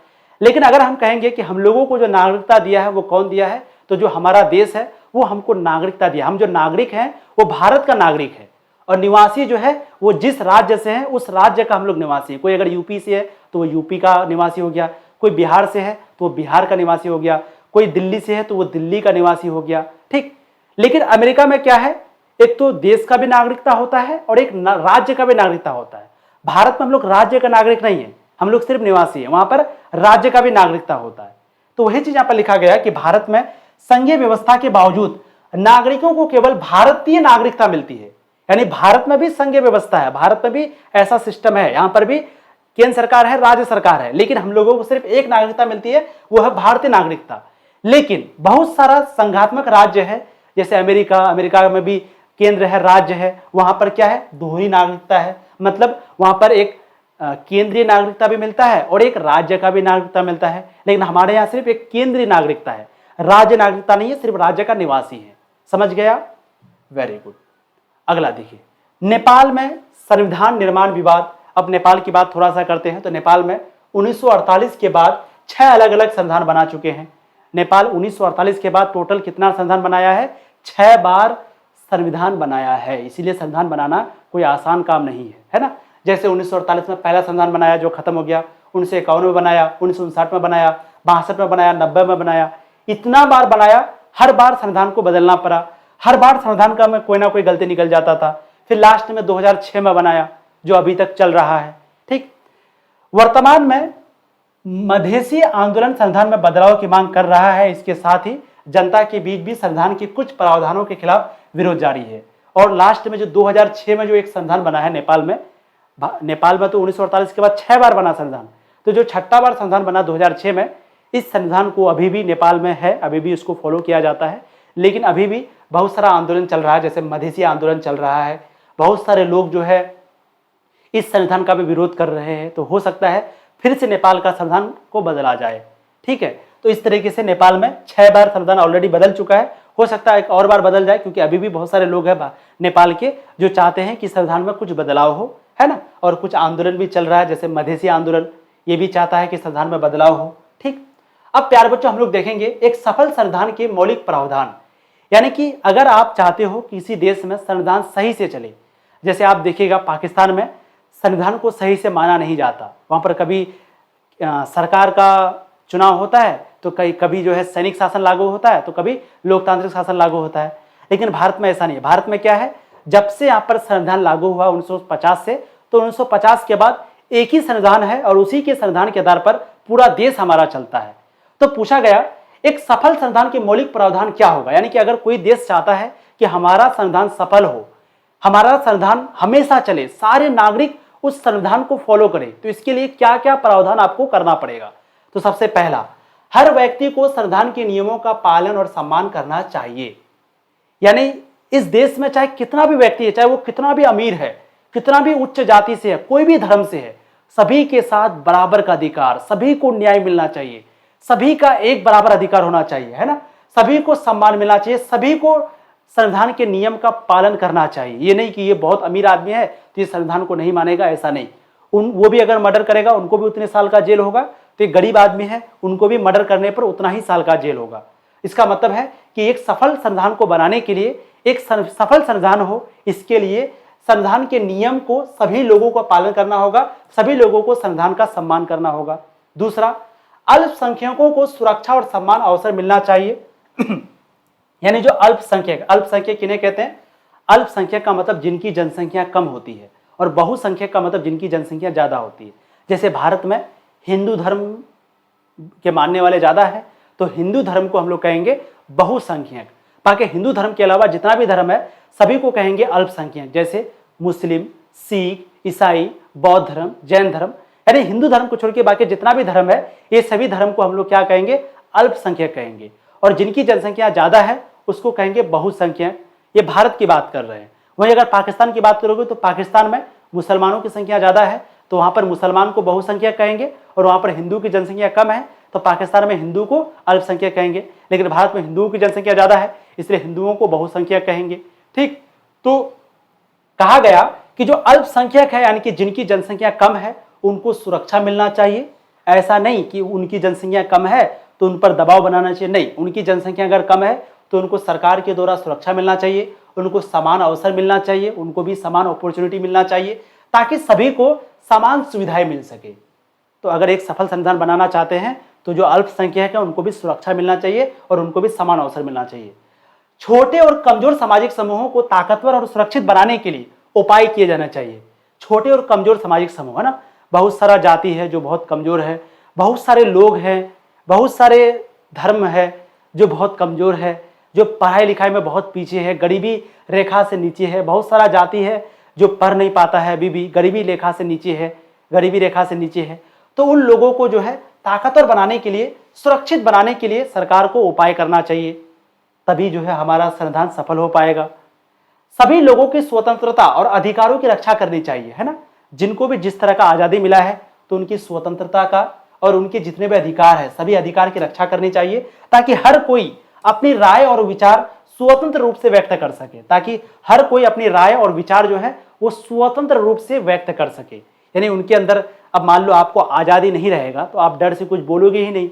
A: लेकिन अगर हम कहेंगे कि हम लोगों को जो नागरिकता दिया है वो कौन दिया है, तो जो हमारा देश है वो हमको नागरिकता दिया। हम जो नागरिक हैं वो भारत का नागरिक है, और निवासी जो है वो जिस राज्य से है उस राज्य का हम लोग निवासी है। कोई अगर यूपी से है तो वो यूपी का निवासी हो गया, कोई बिहार से है तो वो बिहार का निवासी हो गया, कोई दिल्ली से है तो वो दिल्ली का निवासी हो गया। ठीक, लेकिन अमेरिका में क्या है? एक तो देश का भी नागरिकता होता है और एक राज्य का भी नागरिकता होता है। भारत में हम लोग राज्य का नागरिक नहीं है, हम लोग सिर्फ निवासी है, वहां पर राज्य का भी नागरिकता होता है। तो वही चीज यहां पर लिखा गया है कि भारत में संघीय व्यवस्था के बावजूद नागरिकों को केवल भारतीय नागरिकता मिलती है। यानी भारत में भी संघीय व्यवस्था है, भारत में भी ऐसा सिस्टम है, यहां पर भी केंद्र सरकार है, राज्य सरकार है, लेकिन हम लोगों को सिर्फ एक नागरिकता मिलती है, वो है भारतीय नागरिकता। लेकिन बहुत सारा संघात्मक राज्य है, जैसे अमेरिका, अमेरिका में भी केंद्र है, राज्य है, वहां पर क्या है? दोहरी नागरिकता है। मतलब वहां पर एक केंद्रीय नागरिकता भी मिलता है और एक राज्य का भी नागरिकता मिलता है। लेकिन हमारे यहाँ सिर्फ एक केंद्रीय नागरिकता है, राज्य नागरिकता नहीं है, सिर्फ राज्य का निवासी है। समझ गया? Very good. अगला देखिए, नेपाल में संविधान निर्माण विवाद। अब नेपाल की बात थोड़ा सा करते हैं। तो नेपाल में 1948 के बाद 6 अलग अलग संविधान बना चुके हैं। नेपाल 1948 के बाद टोटल कितना संविधान बनाया है? 6 बार संविधान बनाया है। इसीलिए संविधान बनाना कोई आसान काम नहीं है ना। जैसे 1948 में पहला संविधान बनाया जो खत्म हो गया, 1951 में बनाया, 1959 में बनाया, 62 में बनाया, 90 में बनाया, इतना बार बनाया, हर बार संविधान को बदलना पड़ा, हर बार संविधान का में कोई ना कोई गलती निकल जाता था। फिर लास्ट में 2006 में बनाया जो अभी तक चल रहा है। ठीक, वर्तमान में मधेसी आंदोलन संविधान में बदलाव की मांग कर रहा है। इसके साथ ही जनता के बीच भी संविधान के कुछ प्रावधानों के खिलाफ विरोध जारी है। और लास्ट में जो 2006 में जो एक संविधान बना है नेपाल में तो 1948 के बाद 6 बार बना संविधान, तो जो 6ठा बार संविधान बना 2006 में, इस संविधान को अभी भी नेपाल में है, अभी भी इसको फॉलो किया जाता है। लेकिन अभी भी बहुत सारा आंदोलन चल रहा है, जैसे मधेसी आंदोलन चल रहा है, बहुत सारे लोग जो है इस संविधान का भी विरोध कर रहे हैं। तो हो सकता है फिर से नेपाल का संविधान को बदला जाए। ठीक है, तो इस तरीके से नेपाल में 6 बार संविधान ऑलरेडी बदल चुका है, हो सकता है एक और बार बदल जाए, क्योंकि अभी भी बहुत सारे लोग हैं नेपाल के जो चाहते हैं कि संविधान में कुछ बदलाव हो, है ना। और कुछ आंदोलन भी चल रहा है, जैसे मधेसी आंदोलन, ये भी चाहता है कि संविधान में बदलाव हो। ठीक, अब प्यारे बच्चों हम लोग देखेंगे एक सफल संविधान के मौलिक प्रावधान, यानी कि अगर आप चाहते हो कि किसी देश में संविधान सही से चले, जैसे आप देखिएगा पाकिस्तान में संविधान को सही से माना नहीं जाता, वहाँ पर कभी सरकार का चुनाव होता है तो कभी जो है सैनिक शासन लागू होता है, तो कभी लोकतांत्रिक शासन लागू होता है। लेकिन भारत में ऐसा नहीं है। भारत में क्या है, जब से यहाँ पर संविधान लागू हुआ 1950 से, तो 1950 के बाद एक ही संविधान है और उसी के संविधान के आधार पर पूरा देश हमारा चलता है। तो पूछा गया एक सफल संविधान के मौलिक प्रावधान क्या होगा, यानी कि अगर कोई देश चाहता है कि हमारा संविधान सफल हो, हमारा संविधान हमेशा चले, सारे नागरिक उस संविधान को फॉलो करें, तो इसके लिए क्या क्या प्रावधान आपको करना पड़ेगा। तो सबसे पहला, हर व्यक्ति को संविधान के नियमों का पालन और सम्मान करना चाहिए। यानी इस देश में चाहे कितना भी व्यक्ति है, चाहे वो कितना भी अमीर है, कितना भी उच्च जाति से है, कोई भी धर्म से है, सभी के साथ बराबर का अधिकार, सभी को न्याय मिलना चाहिए, सभी का एक बराबर अधिकार होना चाहिए, है ना। सभी को सम्मान मिलना चाहिए, सभी को संविधान के नियम का पालन करना चाहिए। ये नहीं कि ये बहुत अमीर आदमी है तो ये संविधान को नहीं मानेगा, ऐसा नहीं। वो भी अगर मर्डर करेगा उनको भी उतने साल का जेल होगा, तो एक गरीब आदमी है उनको भी मर्डर करने पर उतना ही साल का जेल होगा। इसका मतलब है कि एक सफल संविधान को बनाने के लिए, एक सफल संविधान हो, इसके लिए संविधान के नियम को सभी लोगों को पालन करना होगा, सभी लोगों को संविधान का सम्मान करना होगा। दूसरा, अल्पसंख्यकों को सुरक्षा और सम्मान अवसर मिलना चाहिए। यानी जो अल्पसंख्यक, अल्पसंख्यक किन्हें कहते हैं, अल्पसंख्यक का मतलब जिनकी जनसंख्या कम होती है, और बहुसंख्यक का मतलब जिनकी जनसंख्या ज्यादा होती है। जैसे भारत में हिंदू धर्म के मानने वाले ज्यादा है, तो हिंदू धर्म को हम लोग कहेंगे बहुसंख्यक। बाकी हिंदू धर्म के अलावा जितना भी धर्म है सभी को कहेंगे अल्पसंख्यक, जैसे मुस्लिम, सिख, ईसाई, बौद्ध धर्म, जैन धर्म। यानी हिंदू धर्म को छोड़ के बाकी जितना भी धर्म है, ये सभी धर्म को हम लोग क्या कहेंगे, अल्पसंख्यक कहेंगे। और जिनकी जनसंख्या ज्यादा है उसको कहेंगे बहुसंख्यक। ये भारत की बात कर रहे हैं। वहीं अगर पाकिस्तान की बात करोगे तो पाकिस्तान में मुसलमानों की संख्या ज्यादा है, तो वहां पर मुसलमान को बहुसंख्यक कहेंगे, और वहां पर हिंदू की जनसंख्या कम है तो पाकिस्तान में हिंदू को अल्पसंख्यक कहेंगे। लेकिन भारत में हिंदुओं की जनसंख्या ज्यादा है, इसलिए हिंदुओं को बहुसंख्यक कहेंगे। ठीक, तो कहा गया कि जो अल्पसंख्यक है, यानी कि जिनकी जनसंख्या कम है, उनको सुरक्षा मिलना चाहिए। ऐसा नहीं कि उनकी जनसंख्या कम है तो उन पर दबाव बनाना चाहिए, नहीं। उनकी जनसंख्या अगर कम है तो उनको सरकार के द्वारा सुरक्षा मिलना चाहिए, उनको समान अवसर मिलना चाहिए, उनको भी समान अपॉर्चुनिटी मिलना चाहिए, ताकि सभी को समान सुविधाएं मिल सके। तो अगर एक सफल संविधान बनाना चाहते हैं तो जो अल्पसंख्यक है उनको भी सुरक्षा मिलना चाहिए और उनको भी समान अवसर मिलना चाहिए। छोटे और कमजोर सामाजिक समूहों को ताकतवर और सुरक्षित बनाने के लिए उपाय किए जाना चाहिए। छोटे और कमजोर सामाजिक समूह, है ना, बहुत सारा जाति है जो बहुत कमजोर है, बहुत सारे लोग हैं, बहुत सारे धर्म है जो बहुत कमजोर है, जो पढ़ाई लिखाई में बहुत पीछे है, गरीबी रेखा से नीचे है। बहुत सारा जाति है जो पढ़ नहीं पाता है, अभी भी गरीबी रेखा से नीचे है, गरीबी रेखा से नीचे है। तो उन लोगों को जो है ताकतवर बनाने के लिए, सुरक्षित बनाने के लिए सरकार को उपाय करना चाहिए, तभी जो है हमारा संविधान सफल हो पाएगा। सभी लोगों की स्वतंत्रता और अधिकारों की रक्षा करनी चाहिए, है ना। जिनको भी जिस तरह का आजादी मिला है तो उनकी स्वतंत्रता का और उनके जितने भी अधिकार है, सभी अधिकार की रक्षा करनी चाहिए, ताकि हर कोई अपनी राय और विचार स्वतंत्र रूप से व्यक्त कर सके, ताकि हर कोई अपनी राय और विचार जो है वो स्वतंत्र रूप से व्यक्त कर सके। यानी उनके अंदर, अब मान लो आपको आजादी नहीं रहेगा तो आप डर से कुछ बोलोगे ही नहीं।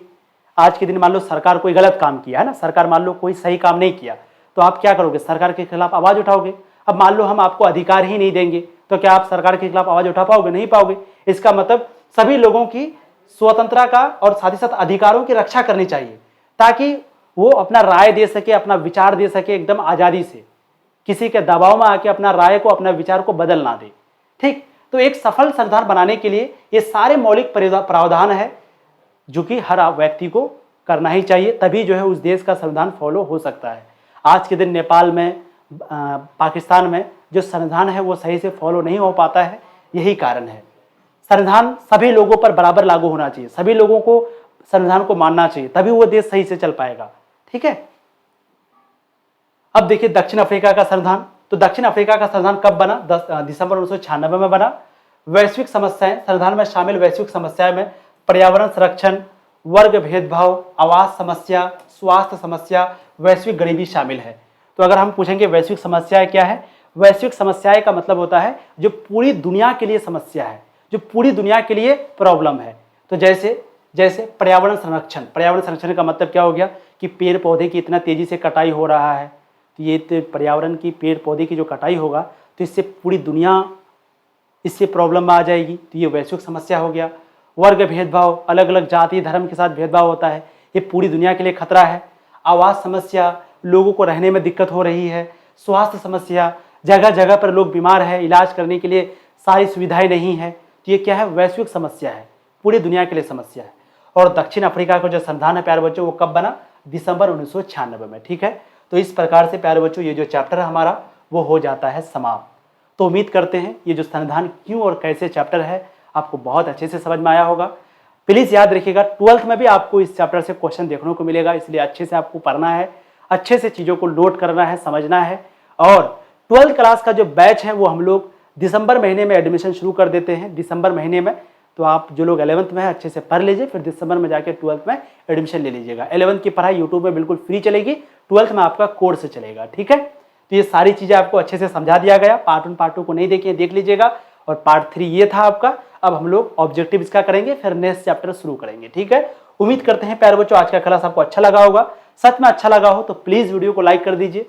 A: आज के दिन मान लो सरकार कोई गलत काम किया, है ना, सरकार मान लो कोई सही काम नहीं किया, तो आप क्या करोगे, सरकार के खिलाफ आवाज उठाओगे। अब मान लो हम आपको अधिकार ही नहीं देंगे, तो क्या आप सरकार के खिलाफ आवाज उठा पाओगे, नहीं पाओगे। इसका मतलब सभी लोगों की स्वतंत्रता का और साथ ही साथ अधिकारों की रक्षा करनी चाहिए, ताकि वो अपना राय दे सके, अपना विचार दे सके एकदम आजादी से, किसी के दबाव में आके अपना राय को, अपना विचार को बदल ना दे। ठीक, तो एक सफल संविधान बनाने के लिए ये सारे मौलिक प्रावधान है जो कि हर व्यक्ति को करना ही चाहिए, तभी जो है उस देश का संविधान फॉलो हो सकता है। आज के दिन नेपाल में, पाकिस्तान में जो संविधान है वो सही से फॉलो नहीं हो पाता है, यही कारण है। संविधान सभी लोगों पर बराबर लागू होना चाहिए, सभी लोगों को संविधान को मानना चाहिए, तभी वो देश सही से चल पाएगा। ठीक है, अब देखिए दक्षिण अफ्रीका का संविधान। तो दक्षिण अफ्रीका का संविधान कब बना, 10 दिसंबर 1996 में बना। वैश्विक समस्याएं, संविधान में शामिल वैश्विक समस्याएं में पर्यावरण संरक्षण, वर्ग भेदभाव, आवास समस्या, स्वास्थ्य समस्या, वैश्विक गरीबी शामिल है। तो अगर हम पूछेंगे वैश्विक समस्याएं क्या है, वैश्विक समस्याएं का मतलब होता है जो पूरी दुनिया के लिए समस्या है, जो पूरी दुनिया के लिए प्रॉब्लम है। तो जैसे जैसे पर्यावरण संरक्षण, पर्यावरण संरक्षण का मतलब क्या हो गया कि पेड़ पौधे की इतना तेजी से कटाई हो रहा है, तो ये पर्यावरण की पेड़ पौधे की जो कटाई होगा तो इससे पूरी दुनिया इससे प्रॉब्लम में आ जाएगी, तो ये वैश्विक समस्या हो गया। वर्ग भेदभाव, अलग अलग जाति धर्म के साथ भेदभाव होता है, ये पूरी दुनिया के लिए खतरा है। आवास समस्या, लोगों को रहने में दिक्कत हो रही है। स्वास्थ्य समस्या, जगह जगह पर लोग बीमार है, इलाज करने के लिए सारी सुविधाएं नहीं है, तो ये क्या है, वैश्विक समस्या है, पूरी दुनिया के लिए समस्या है। और दक्षिण अफ्रीका का जो संविधान है प्यारे बच्चों, वो कब बना, दिसंबर 1996 में, ठीक है। तो इस प्रकार से प्यारे बच्चों ये जो चैप्टर है हमारा वो हो जाता है समाप्त। तो उम्मीद करते हैं ये जो संविधान क्यों और कैसे चैप्टर है आपको बहुत अच्छे से समझ में आया होगा। प्लीज़ याद रखिएगा 12th में भी आपको इस चैप्टर से क्वेश्चन देखने को मिलेगा, इसलिए अच्छे से आपको पढ़ना है, अच्छे से चीज़ों को नोट करना है, समझना है। और 12th क्लास का जो बैच है वो हम लोग दिसंबर महीने में एडमिशन शुरू कर देते हैं, दिसंबर महीने में। तो आप जो लोग 11th में है अच्छे से पढ़ लीजिए, फिर दिसंबर में जाके 12th में एडमिशन ले लीजिएगा। 11th की पढ़ाई यूट्यूब में बिल्कुल फ्री चलेगी, 12th में आपका कोर्स चलेगा, ठीक है। तो ये सारी चीज़ें आपको अच्छे से समझा दिया गया। पार्ट 1 पार्ट 2 को नहीं देखे देख लीजिएगा, और पार्ट 3 ये था आपका। अब हम लोग ऑब्जेक्टिव इसका करेंगे, फिर नेक्स्ट चैप्टर शुरू करेंगे, ठीक है। उम्मीद करते हैं प्यारे बच्चों आज का क्लास आपको अच्छा लगा होगा। सच में अच्छा लगा हो तो प्लीज़ वीडियो को लाइक कर दीजिए,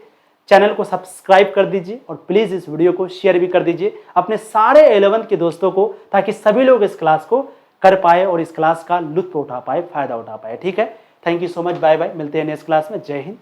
A: चैनल को सब्सक्राइब कर दीजिए, और प्लीज़ इस वीडियो को शेयर भी कर दीजिए अपने सारे 11th के दोस्तों को, ताकि सभी लोग इस क्लास को कर पाए और इस क्लास का लुत्फ उठा पाए, फायदा उठा पाए, ठीक है। Thank you so much, bye bye, मिलते हैं नेक्स्ट क्लास में। जय हिंद।